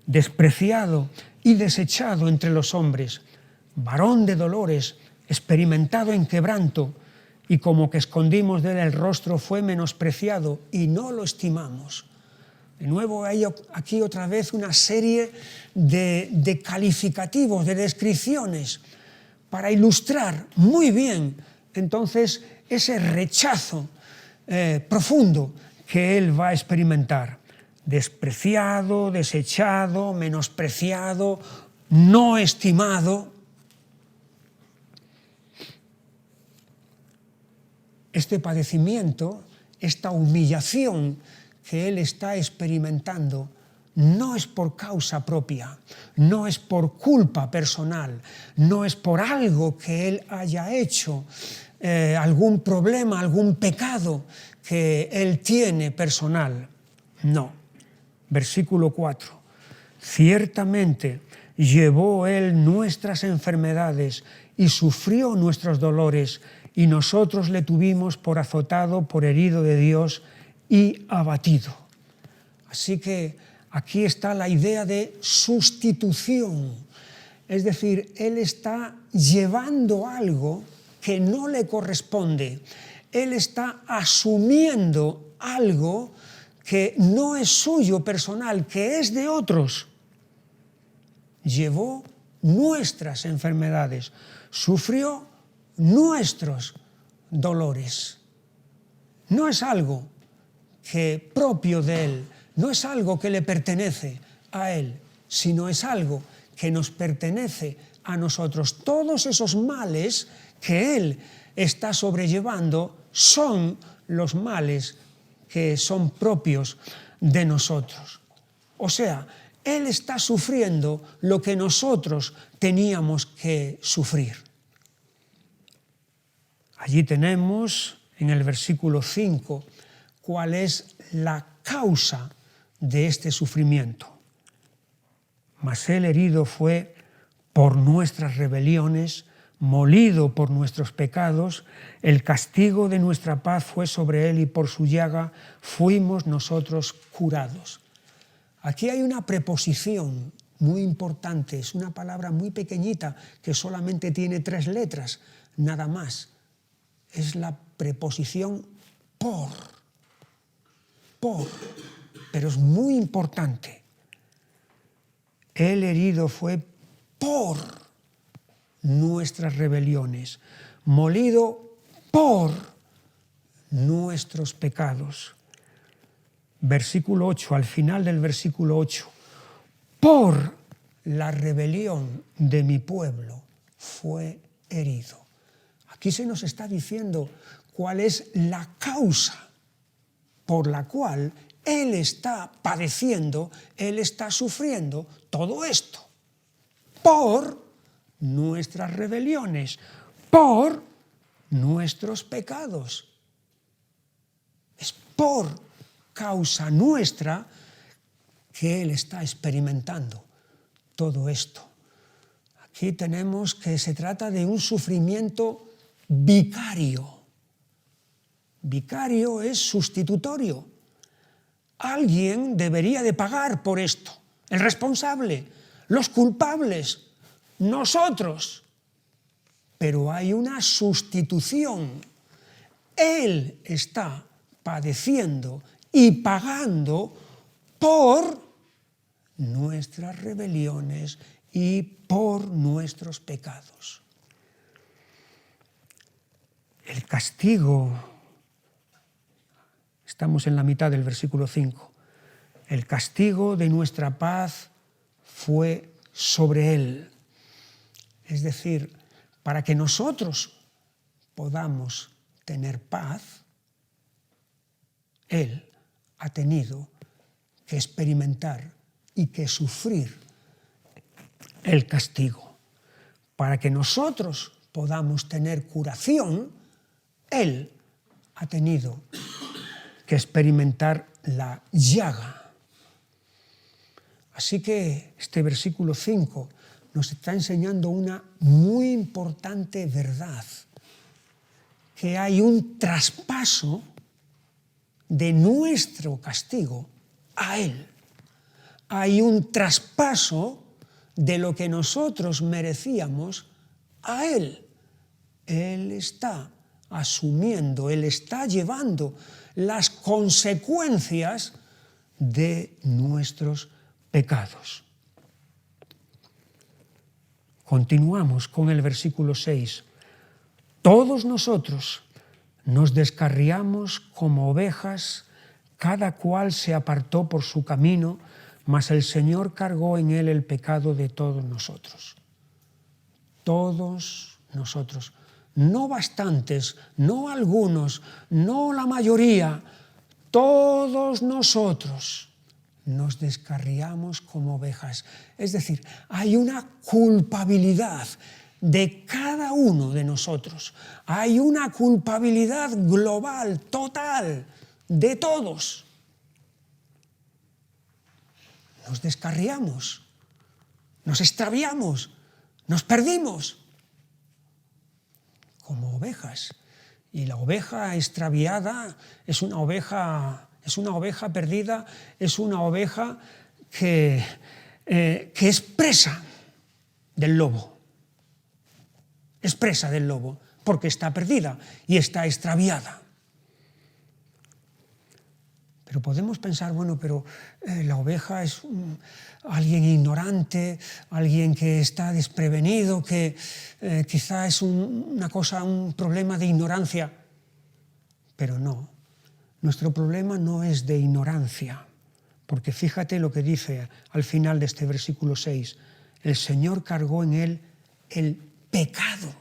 despreciado y desechado entre los hombres, varón de dolores, experimentado en quebranto, y como que escondimos de él el rostro, fue menospreciado y no lo estimamos. De nuevo hay aquí otra vez una serie de calificativos, de descripciones, para ilustrar muy bien entonces ese rechazo profundo que él va a experimentar. Despreciado, desechado, menospreciado, no estimado. Este padecimiento, esta humillación que él está experimentando, no es por causa propia, no es por culpa personal, no es por algo que él haya hecho, algún problema, algún pecado que él tiene personal. No. Versículo 4. Ciertamente llevó él nuestras enfermedades y sufrió nuestros dolores, y nosotros le tuvimos por azotado, por herido de Dios y abatido. Así que aquí está la idea de sustitución. Es decir, él está llevando algo que no le corresponde. Él está asumiendo algo que no es suyo personal, que es de otros. Llevó nuestras enfermedades, sufrió nuestros dolores. No es algo que propio de él, no es algo que le pertenece a él, sino es algo que nos pertenece a nosotros. Todos esos males que él está sobrellevando son los males que son propios de nosotros. O sea, él está sufriendo lo que nosotros teníamos que sufrir. Allí tenemos en el versículo 5 cuál es la causa de este sufrimiento. Mas él herido fue por nuestras rebeliones, molido por nuestros pecados, el castigo de nuestra paz fue sobre él y por su llaga fuimos nosotros curados. Aquí hay una preposición muy importante, es una palabra muy pequeñita que solamente tiene 3 letras, nada más. Es la preposición por, pero es muy importante. El herido fue por nuestras rebeliones, molido por nuestros pecados. Versículo 8, al final del versículo 8, por la rebelión de mi pueblo fue herido. Aquí se nos está diciendo cuál es la causa por la cual él está padeciendo, él está sufriendo todo esto. Por nuestras rebeliones, por nuestros pecados. Es por causa nuestra que él está experimentando todo esto. Aquí tenemos que se trata de un sufrimiento vicario. Vicario es sustitutorio. Alguien debería de pagar por esto. El responsable, los culpables, nosotros. Pero hay una sustitución. Él está padeciendo y pagando por nuestras rebeliones y por nuestros pecados. El castigo, estamos en la mitad del versículo 5, el castigo de nuestra paz fue sobre él. Es decir, para que nosotros podamos tener paz, él ha tenido que experimentar y que sufrir el castigo. Para que nosotros podamos tener curación, él ha tenido que experimentar la llaga. Así que este versículo 5 nos está enseñando una muy importante verdad, que hay un traspaso de nuestro castigo a él. Hay un traspaso de lo que nosotros merecíamos a él. Él está asumiendo, él está llevando las consecuencias de nuestros pecados. Continuamos con el versículo 6. Todos nosotros nos descarriamos como ovejas, cada cual se apartó por su camino, mas el Señor cargó en él el pecado de todos nosotros. Todos nosotros. No bastantes, no algunos, no la mayoría. Todos nosotros nos descarriamos como ovejas. Es decir, hay una culpabilidad de cada uno de nosotros. Hay una culpabilidad global, total, de todos. Nos descarriamos, nos extraviamos, nos perdimos como ovejas. Y la oveja extraviada es una oveja perdida, es una oveja que es presa del lobo. Es presa del lobo porque está perdida y está extraviada. Pero podemos pensar, bueno, pero la oveja es alguien ignorante, alguien que está desprevenido, que quizá es un problema de ignorancia. Pero no, nuestro problema no es de ignorancia, porque fíjate lo que dice al final de este versículo 6. El Señor cargó en él el pecado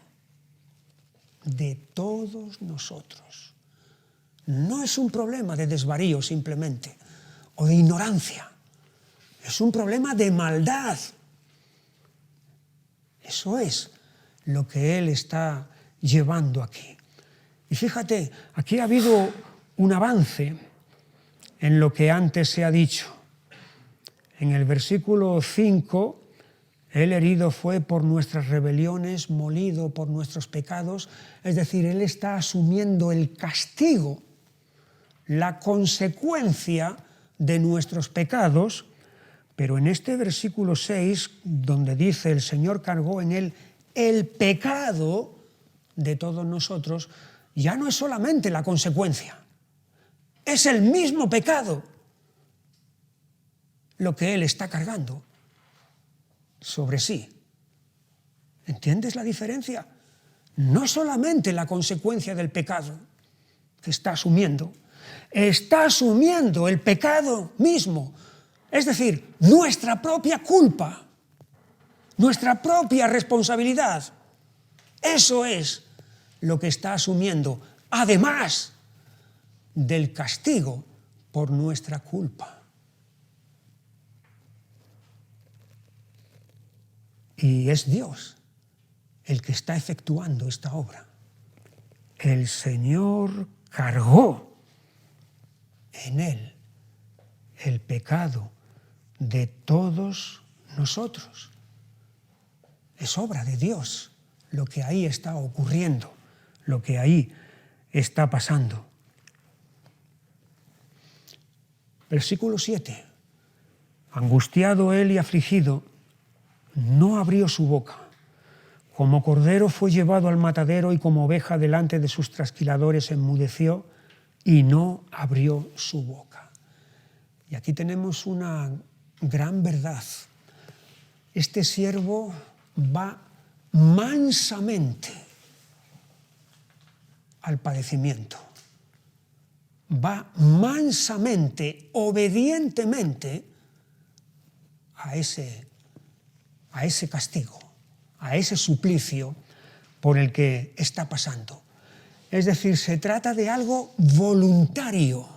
de todos nosotros. No es un problema de desvarío simplemente, o de ignorancia. Es un problema de maldad. Eso es lo que Él está llevando aquí. Y fíjate, aquí ha habido un avance en lo que antes se ha dicho. En el versículo 5, Él herido fue por nuestras rebeliones, molido por nuestros pecados. Es decir, Él está asumiendo el castigo, la consecuencia de nuestros pecados, pero en este versículo 6, donde dice el Señor cargó en él el pecado de todos nosotros, ya no es solamente la consecuencia, es el mismo pecado lo que Él está cargando sobre sí. ¿Entiendes la diferencia? No solamente la consecuencia del pecado que está asumiendo el pecado mismo, es decir, nuestra propia culpa, nuestra propia responsabilidad. Eso es lo que está asumiendo, además del castigo por nuestra culpa. Y es Dios el que está efectuando esta obra. El Señor cargó en él el pecado de todos nosotros. Es obra de Dios lo que ahí está ocurriendo, lo que ahí está pasando. Versículo 7. Angustiado él y afligido, no abrió su boca. Como cordero fue llevado al matadero y como oveja delante de sus trasquiladores enmudeció y no abrió su boca. Y aquí tenemos una gran verdad. Este siervo va mansamente al padecimiento. Va mansamente, obedientemente a ese castigo, a ese suplicio por el que está pasando. Es decir, se trata de algo voluntario.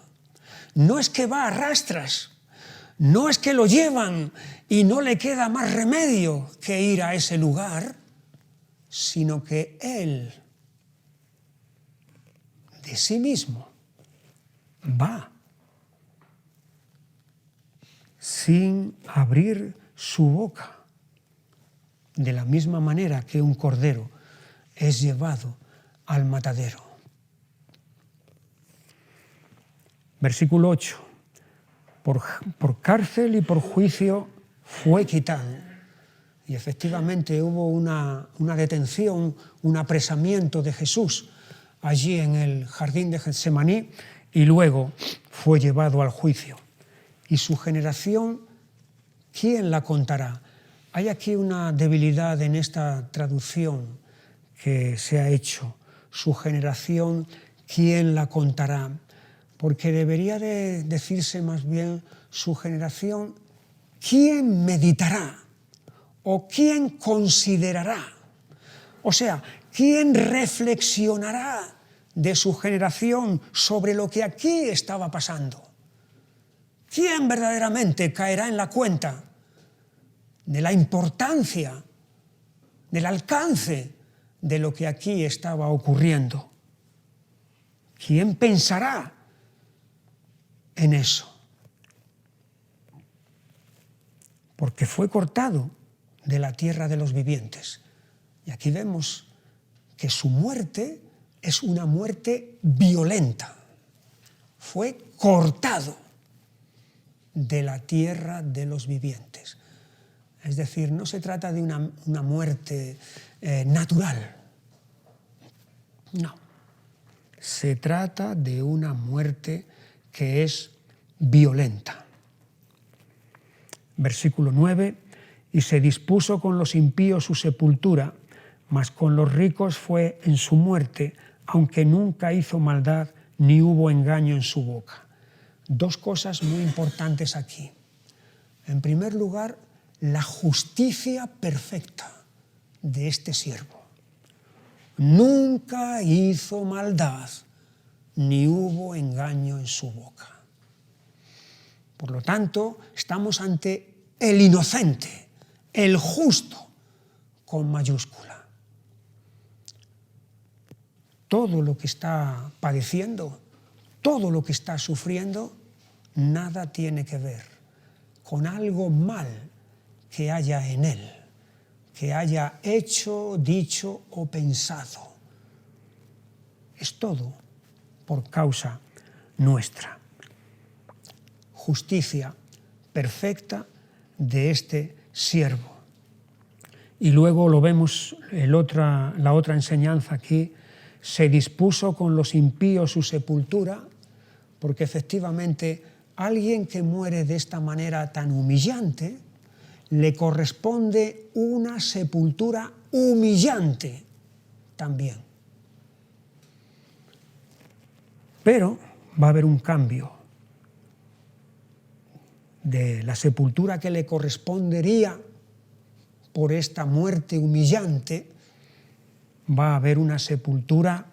No es que va a rastras, no es que lo llevan y no le queda más remedio que ir a ese lugar, sino que él, de sí mismo, va sin abrir su boca. De la misma manera que un cordero es llevado al matadero. Versículo 8. Por cárcel y por juicio fue quitado. Y efectivamente hubo una detención, un apresamiento de Jesús allí en el jardín de Getsemaní y luego fue llevado al juicio. y su generación, ¿quién la contará? Hay aquí una debilidad en esta traducción que se ha hecho. Su generación, ¿quién la contará? Porque debería de decirse más bien su generación, ¿quién meditará? ¿O quién considerará? O sea, ¿quién reflexionará de su generación sobre lo que aquí estaba pasando? ¿Quién verdaderamente caerá en la cuenta de la importancia, del alcance de lo que aquí estaba ocurriendo? ¿Quién pensará en eso? Porque fue cortado de la tierra de los vivientes. Y aquí vemos que su muerte es una muerte violenta. Fue cortado de la tierra de los vivientes. Es decir, no se trata de una muerte natural. No. Se trata de una muerte que es violenta. Versículo 9, y se dispuso con los impíos su sepultura, mas con los ricos fue en su muerte, aunque nunca hizo maldad ni hubo engaño en su boca. Dos cosas muy importantes aquí. En primer lugar, la justicia perfecta de este siervo. Nunca hizo maldad, ni hubo engaño en su boca. Por lo tanto, estamos ante el inocente, el justo, con mayúscula. Todo lo que está padeciendo, todo lo que está sufriendo, nada tiene que ver con algo mal que haya en él, que haya hecho, dicho o pensado. Es todo por causa nuestra. Justicia perfecta de este siervo. Y luego lo vemos, la otra enseñanza aquí, se dispuso con los impíos su sepultura, porque efectivamente alguien que muere de esta manera tan humillante, le corresponde una sepultura humillante también. Pero va a haber un cambio. De la sepultura que le correspondería por esta muerte humillante, va a haber una sepultura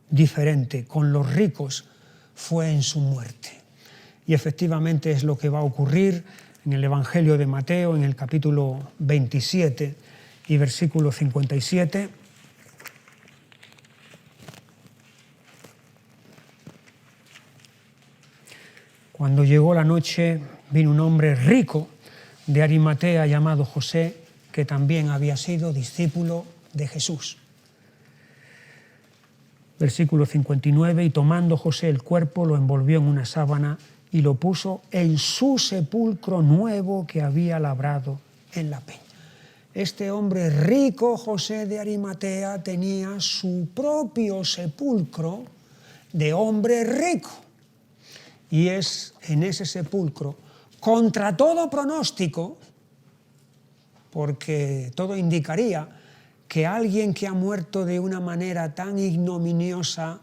diferente. Con los ricos fue en su muerte. Y efectivamente es lo que va a ocurrir en el Evangelio de Mateo, en el capítulo 27 y versículo 57. Cuando llegó la noche, vino un hombre rico de Arimatea llamado José, que también había sido discípulo de Jesús. Versículo 59, y tomando José el cuerpo, lo envolvió en una sábana y lo puso en su sepulcro nuevo que había labrado en la peña. Este hombre rico, José de Arimatea, tenía su propio sepulcro de hombre rico. Y es en ese sepulcro, contra todo pronóstico, porque todo indicaría que alguien que ha muerto de una manera tan ignominiosa,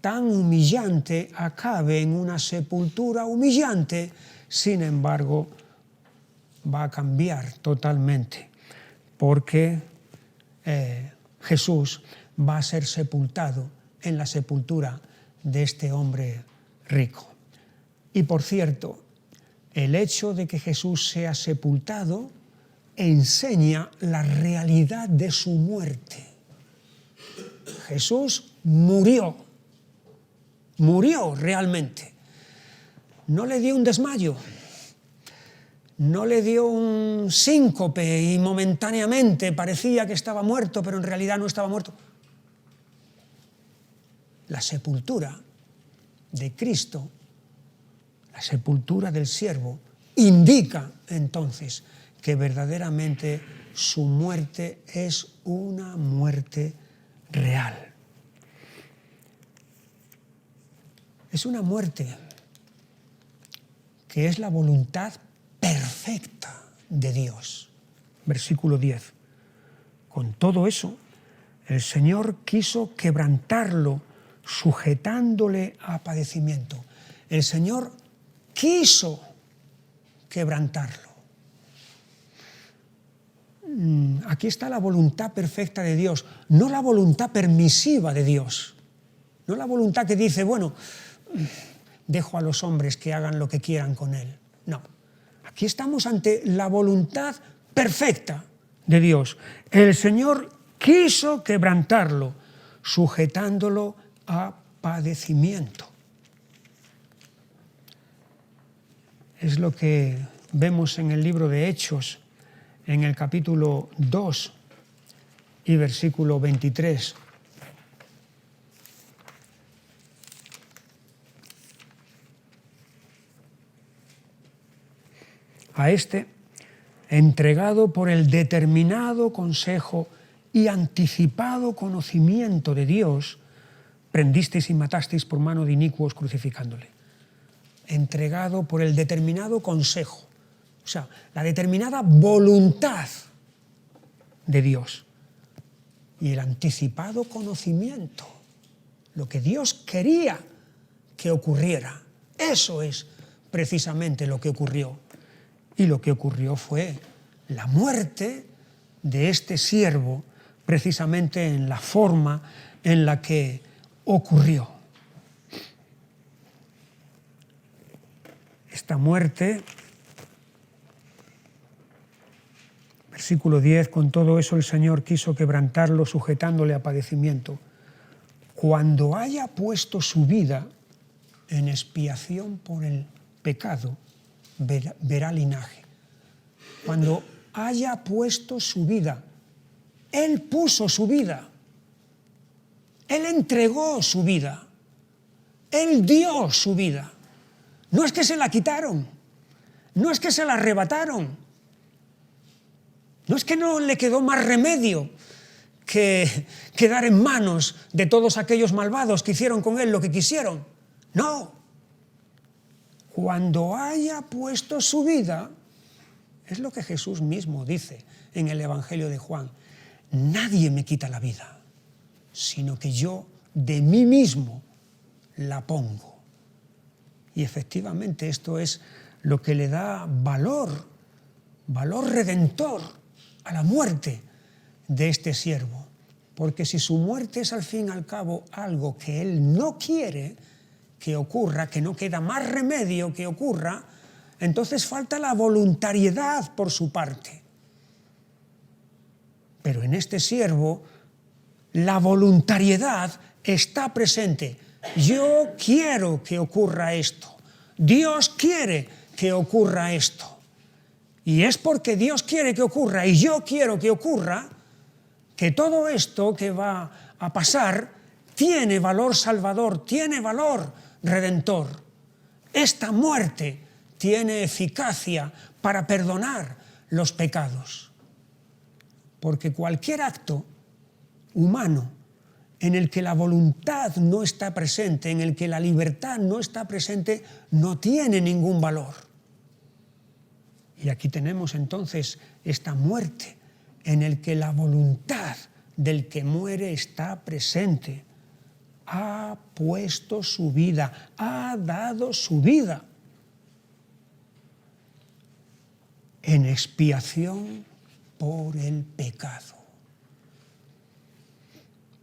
tan humillante, acabe en una sepultura humillante, sin embargo, va a cambiar totalmente, porque Jesús va a ser sepultado en la sepultura de este hombre rico. Y por cierto, el hecho de que Jesús sea sepultado enseña la realidad de su muerte. Jesús murió realmente. No le dio un desmayo, no le dio un síncope y momentáneamente parecía que estaba muerto, pero en realidad no estaba muerto. La sepultura de Cristo, la sepultura del siervo, indica entonces que verdaderamente su muerte es una muerte real. Es una muerte que es la voluntad perfecta de Dios. Versículo 10. Con todo eso, el Señor quiso quebrantarlo, sujetándole a padecimiento. El Señor quiso quebrantarlo. Aquí está la voluntad perfecta de Dios, no la voluntad permisiva de Dios. No la voluntad que dice, bueno, dejo a los hombres que hagan lo que quieran con él. No, aquí estamos ante la voluntad perfecta de Dios. El Señor quiso quebrantarlo, sujetándolo a padecimiento. Es lo que vemos en el libro de Hechos, en el capítulo 2 y versículo 23. A este, entregado por el determinado consejo y anticipado conocimiento de Dios, prendisteis y matasteis por mano de inicuos crucificándole. Entregado por el determinado consejo, o sea, la determinada voluntad de Dios y el anticipado conocimiento, lo que Dios quería que ocurriera. Eso es precisamente lo que ocurrió. Y lo que ocurrió fue la muerte de este siervo, precisamente en la forma en la que ocurrió. Esta muerte, versículo 10, con todo eso el Señor quiso quebrantarlo, sujetándole a padecimiento. Cuando haya puesto su vida en expiación por el pecado, verá linaje. Cuando haya puesto su vida, Él puso su vida, Él entregó su vida, Él dio su vida. No es que se la quitaron, no es que se la arrebataron, no es que no le quedó más remedio que quedar en manos de todos aquellos malvados que hicieron con Él lo que quisieron. No. Cuando haya puesto su vida, es lo que Jesús mismo dice en el Evangelio de Juan, nadie me quita la vida, sino que yo de mí mismo la pongo. Y efectivamente esto es lo que le da valor redentor a la muerte de este siervo. Porque si su muerte es al fin y al cabo algo que él no quiere que ocurra, que no queda más remedio que ocurra, entonces falta la voluntariedad por su parte. Pero en este siervo la voluntariedad está presente. Yo quiero que ocurra esto. Dios quiere que ocurra esto. Y es porque Dios quiere que ocurra y yo quiero que ocurra, que todo esto que va a pasar tiene valor salvador, tiene valor redentor. Esta muerte tiene eficacia para perdonar los pecados. Porque cualquier acto humano en el que la voluntad no está presente, en el que la libertad no está presente, no tiene ningún valor. Y aquí tenemos entonces esta muerte en el que la voluntad del que muere está presente. Ha puesto su vida, ha dado su vida en expiación por el pecado.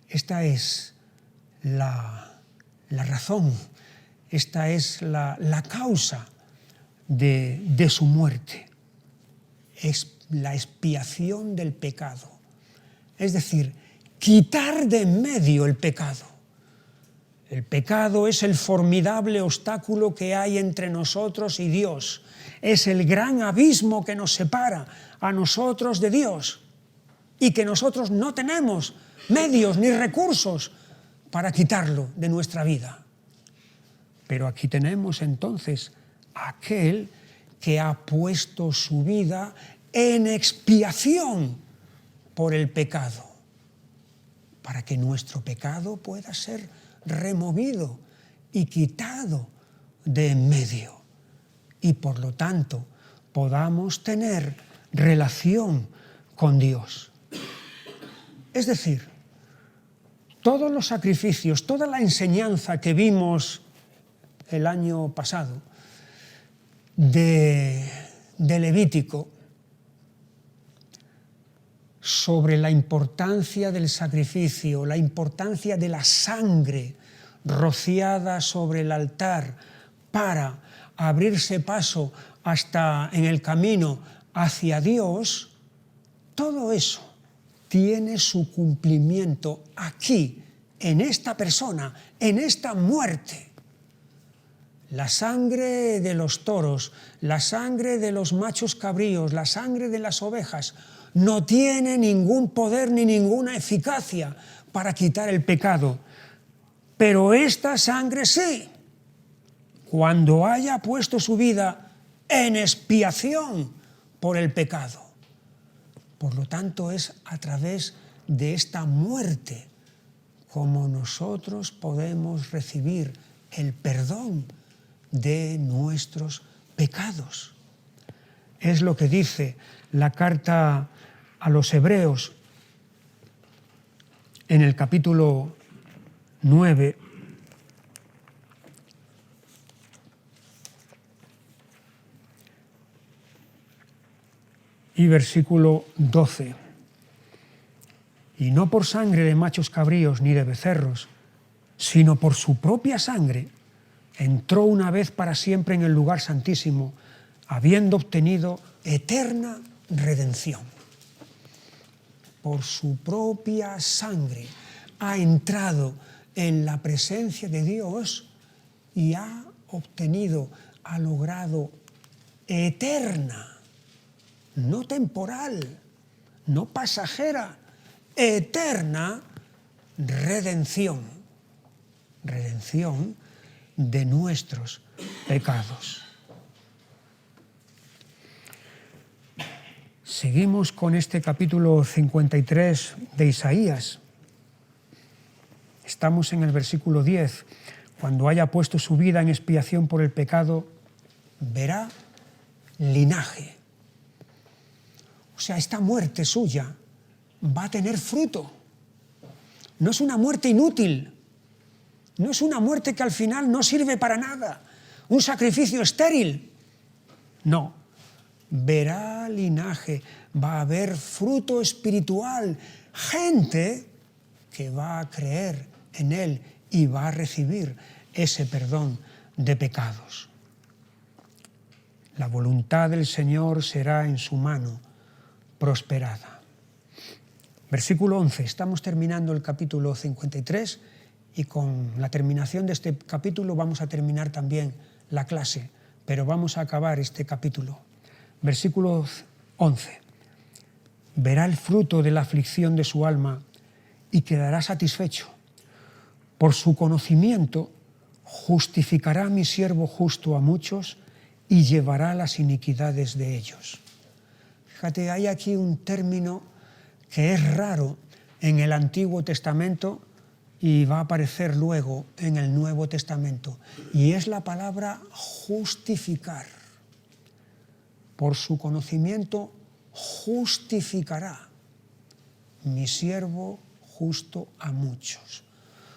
Esta es la razón, esta es la causa de su muerte. Es la expiación del pecado. Es decir, quitar de en medio el pecado. El pecado es el formidable obstáculo que hay entre nosotros y Dios. Es el gran abismo que nos separa a nosotros de Dios y que nosotros no tenemos medios ni recursos para quitarlo de nuestra vida. Pero aquí tenemos entonces aquel que ha puesto su vida en expiación por el pecado, para que nuestro pecado pueda ser removido y quitado de en medio. y por lo tanto podamos tener relación con Dios. Es decir, todos los sacrificios, toda la enseñanza que vimos el año pasado de Levítico sobre la importancia del sacrificio, la importancia de la sangre rociada sobre el altar para abrirse paso hasta en el camino hacia Dios, todo eso tiene su cumplimiento aquí, en esta persona, en esta muerte. La sangre de los toros, la sangre de los machos cabríos, la sangre de las ovejas, no tiene ningún poder ni ninguna eficacia para quitar el pecado. Pero esta sangre sí, cuando haya puesto su vida en expiación por el pecado. Por lo tanto, es a través de esta muerte como nosotros podemos recibir el perdón de nuestros pecados. Es lo que dice la carta a los Hebreos en el capítulo 9, y versículo 12. Y no por sangre de machos cabríos ni de becerros, sino por su propia sangre, entró una vez para siempre en el lugar santísimo, habiendo obtenido eterna redención. Por su propia sangre ha entrado en la presencia de Dios y ha obtenido, ha logrado eterna, no temporal, no pasajera, eterna redención. Redención de nuestros pecados. Seguimos con este capítulo 53 de Isaías. Estamos en el versículo 10. Cuando haya puesto su vida en expiación por el pecado, verá linaje. O sea, esta muerte suya va a tener fruto. No es una muerte inútil. No es una muerte que al final no sirve para nada. Un sacrificio estéril. No. Verá linaje. Va a haber fruto espiritual. Gente que va a creer en él y va a recibir ese perdón de pecados. La voluntad del Señor será en su mano prosperada. Versículo 11. Estamos terminando el capítulo 53 y con la terminación de este capítulo vamos a terminar también la clase, pero vamos a acabar este capítulo. Versículo 11. Verá el fruto de la aflicción de su alma y quedará satisfecho. Por su conocimiento justificará a mi siervo justo a muchos y llevará las iniquidades de ellos. Fíjate, hay aquí un término que es raro en el Antiguo Testamento y va a aparecer luego en el Nuevo Testamento, y es la palabra justificar. Por su conocimiento justificará mi siervo justo a muchos.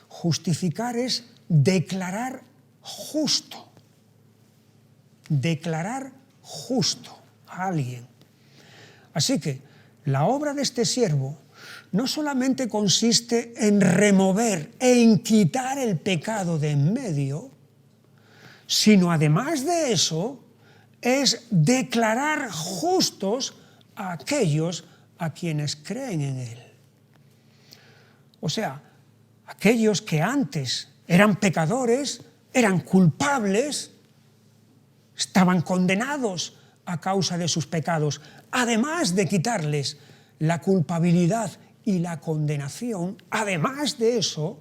Justificar es declarar justo. Declarar justo a alguien. Así que la obra de este siervo no solamente consiste en remover, en quitar el pecado de en medio, sino además de eso, es declarar justos a aquellos a quienes creen en él. O sea, aquellos que antes eran pecadores, eran culpables, estaban condenados a causa de sus pecados, además de quitarles la culpabilidad y la condenación, además de eso,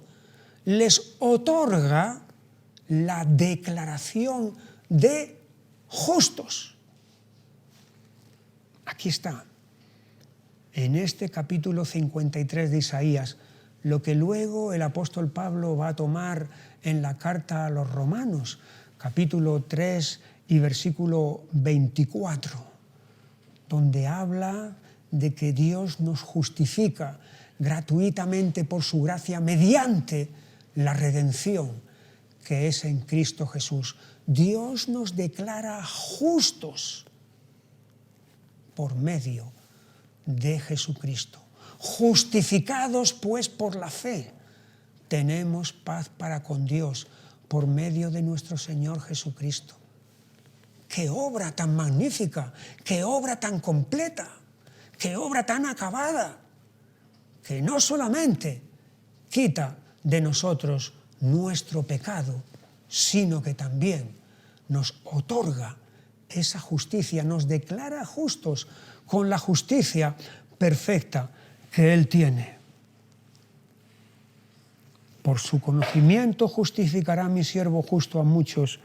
les otorga la declaración de justos. Aquí está, en este capítulo 53 de Isaías, lo que luego el apóstol Pablo va a tomar en la carta a los Romanos, capítulo 3 y versículo 24, donde habla de que Dios nos justifica gratuitamente por su gracia mediante la redención que es en Cristo Jesús. Dios nos declara justos por medio de Jesucristo. Justificados pues por la fe, tenemos paz para con Dios por medio de nuestro Señor Jesucristo. ¡Qué obra tan magnífica! ¡Qué obra tan completa! ¡Qué obra tan acabada! Que no solamente quita de nosotros nuestro pecado, sino que también nos otorga esa justicia, nos declara justos con la justicia perfecta que Él tiene. Por su conocimiento justificará mi siervo justo a muchos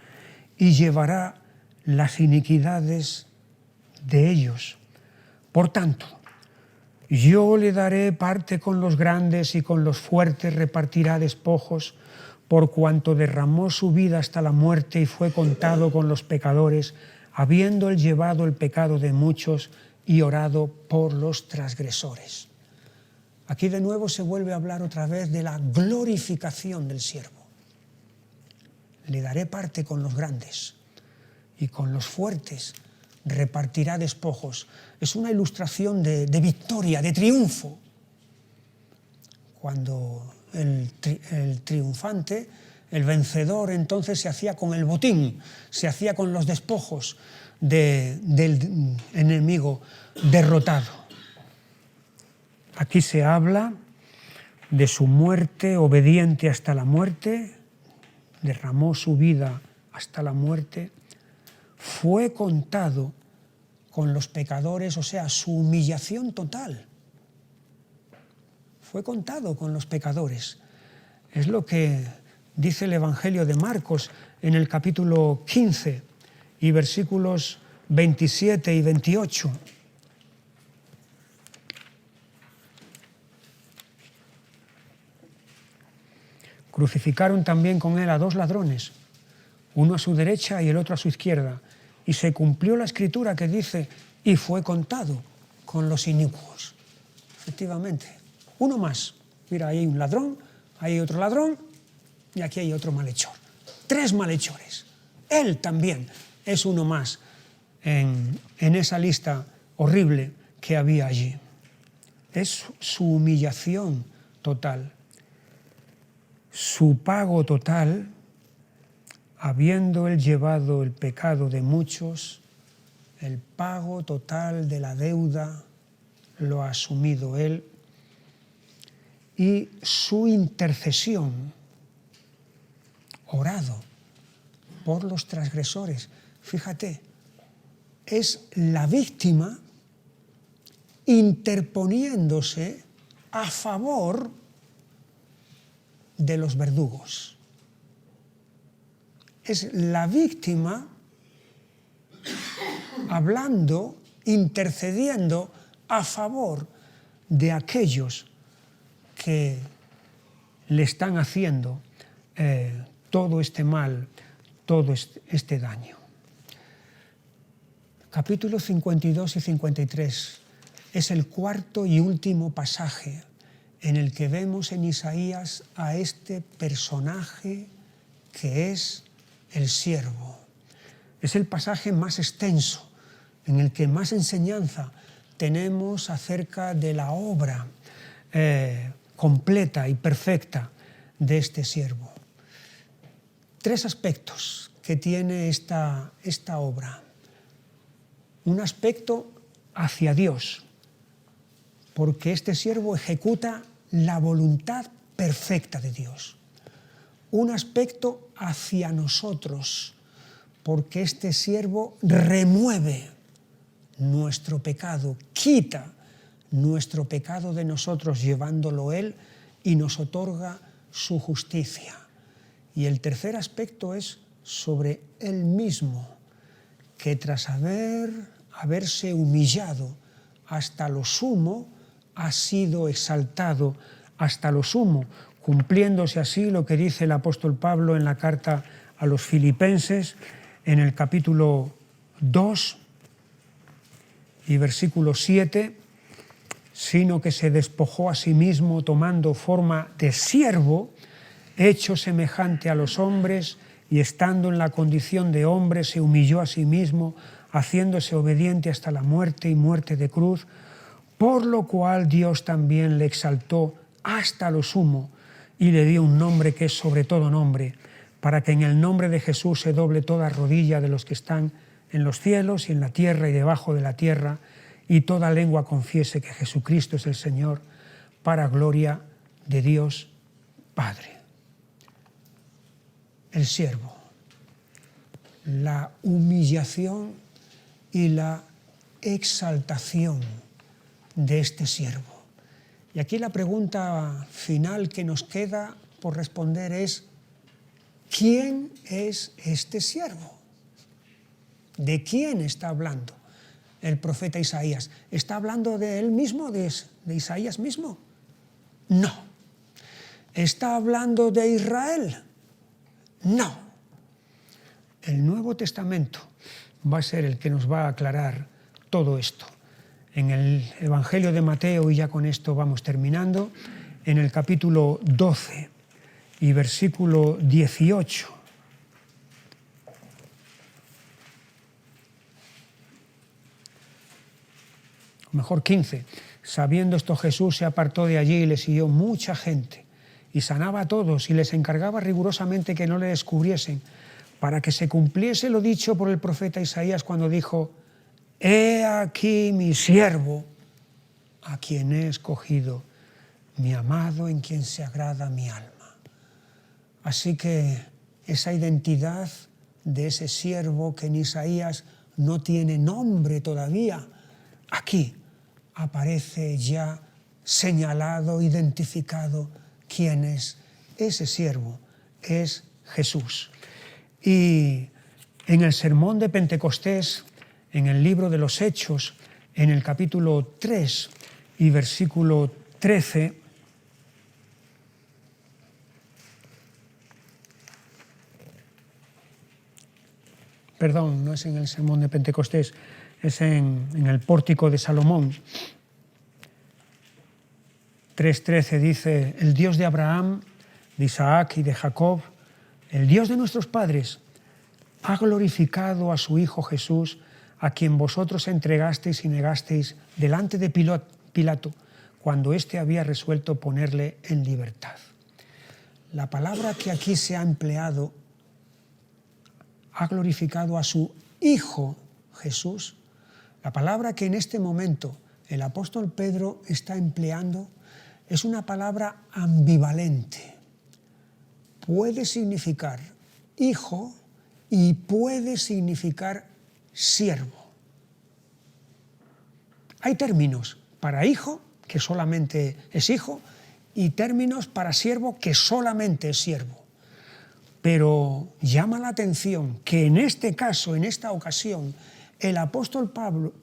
y llevará las iniquidades de ellos. Por tanto, yo le daré parte con los grandes y con los fuertes repartirá despojos, por cuanto derramó su vida hasta la muerte y fue contado con los pecadores, habiendo él llevado el pecado de muchos y orado por los transgresores. Aquí de nuevo se vuelve a hablar otra vez de la glorificación del siervo. Le daré parte con los grandes y con los fuertes repartirá despojos. Es una ilustración de victoria, de triunfo. Cuando el triunfante, el vencedor, entonces se hacía con el botín, se hacía con los despojos del enemigo derrotado. Aquí se habla de su muerte obediente hasta la muerte, derramó su vida hasta la muerte, fue contado con los pecadores, o sea, su humillación total. Fue contado con los pecadores. Es lo que dice el Evangelio de Marcos en el capítulo 15 y versículos 27 y 28. Crucificaron también con él a 2 ladrones, uno a su derecha y el otro a su izquierda. Y se cumplió la escritura que dice, y fue contado con los inicuos. Efectivamente, uno más. Mira, ahí hay un ladrón, ahí hay otro ladrón y aquí hay otro malhechor. 3 malhechores. Él también es uno más en esa lista horrible que había allí. Es su humillación total. Su pago total, habiendo él llevado el pecado de muchos, el pago total de la deuda lo ha asumido él, y su intercesión, orado por los transgresores. Fíjate, es la víctima interponiéndose a favor de los verdugos. Es la víctima hablando, intercediendo a favor de aquellos que le están haciendo todo este mal, todo este daño. Capítulos 52 y 53 es el cuarto y último pasaje en el que vemos en Isaías a este personaje que es el siervo. Es el pasaje más extenso, en el que más enseñanza tenemos acerca de la obra completa y perfecta de este siervo. 3 aspectos que tiene esta obra. Un aspecto hacia Dios, porque este siervo ejecuta la voluntad perfecta de Dios. Un aspecto hacia nosotros, porque este siervo remueve nuestro pecado, quita nuestro pecado de nosotros, llevándolo él, y nos otorga su justicia. Y el tercer aspecto es sobre él mismo, que tras haberse humillado hasta lo sumo, ha sido exaltado hasta lo sumo, cumpliéndose así lo que dice el apóstol Pablo en la carta a los Filipenses, en el capítulo 2 y versículo 7, sino que se despojó a sí mismo tomando forma de siervo, hecho semejante a los hombres, y estando en la condición de hombre se humilló a sí mismo, haciéndose obediente hasta la muerte y muerte de cruz, por lo cual Dios también le exaltó hasta lo sumo y le dio un nombre que es sobre todo nombre, para que en el nombre de Jesús se doble toda rodilla de los que están en los cielos y en la tierra y debajo de la tierra, y toda lengua confiese que Jesucristo es el Señor, para gloria de Dios Padre. El siervo, la humillación y la exaltación de este siervo. Y aquí la pregunta final que nos queda por responder es: ¿quién es este siervo? ¿De quién está hablando el profeta Isaías? ¿Está hablando de él mismo, de Isaías mismo? No. ¿Está hablando de Israel? No. El Nuevo Testamento va a ser el que nos va a aclarar todo esto. En el Evangelio de Mateo, y ya con esto vamos terminando, en el capítulo 12 y versículo 18, o mejor 15, sabiendo esto Jesús se apartó de allí y le siguió mucha gente, y sanaba a todos y les encargaba rigurosamente que no le descubriesen, para que se cumpliese lo dicho por el profeta Isaías cuando dijo: «He aquí mi siervo, a quien he escogido, mi amado, en quien se agrada mi alma». Así que esa identidad de ese siervo que en Isaías no tiene nombre todavía, aquí aparece ya señalado, identificado quién es ese siervo. Es Jesús. Y en el sermón de Pentecostés, en el libro de los Hechos, en el capítulo 3 y versículo 13, perdón, no es en el sermón de Pentecostés, es en el pórtico de Salomón. 3:13 dice: «El Dios de Abraham, de Isaac y de Jacob, el Dios de nuestros padres, ha glorificado a su Hijo Jesús, a quien vosotros entregasteis y negasteis delante de Pilato, cuando éste había resuelto ponerle en libertad». La palabra que aquí se ha empleado, ha glorificado a su Hijo Jesús, la palabra que en este momento el apóstol Pedro está empleando es una palabra ambivalente. Puede significar hijo y puede significar siervo. Hay términos para hijo, que solamente es hijo, y términos para siervo, que solamente es siervo. Pero llama la atención que en este caso, en esta ocasión, el apóstol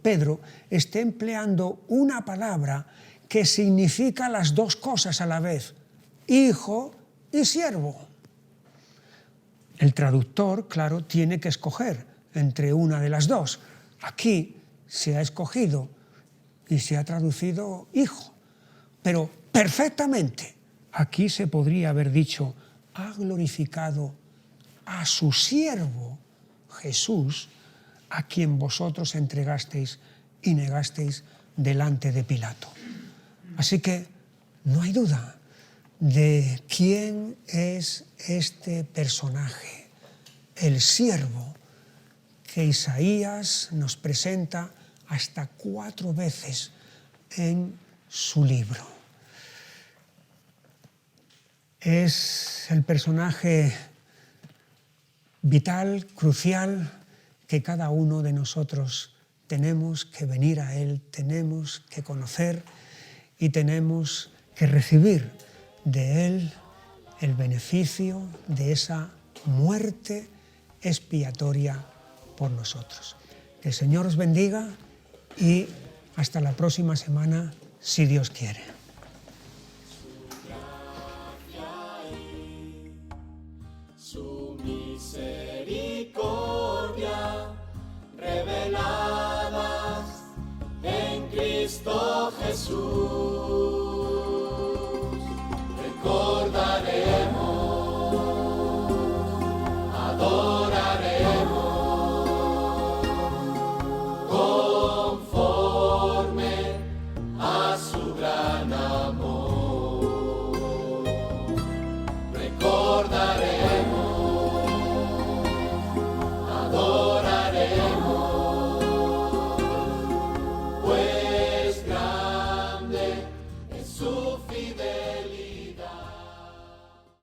Pedro esté empleando una palabra que significa las dos cosas a la vez: hijo y siervo. El traductor, claro, tiene que escoger entre una de las dos. Aquí se ha escogido y se ha traducido hijo, pero perfectamente aquí se podría haber dicho: ha glorificado a su siervo Jesús, a quien vosotros entregasteis y negasteis delante de Pilato. Así que no hay duda de quién es este personaje, el siervo que Isaías nos presenta hasta 4 veces en su libro. Es el personaje vital, crucial, que cada uno de nosotros tenemos que venir a él, tenemos que conocer y tenemos que recibir de él el beneficio de esa muerte expiatoria por nosotros. Que el Señor os bendiga y hasta la próxima semana, si Dios quiere.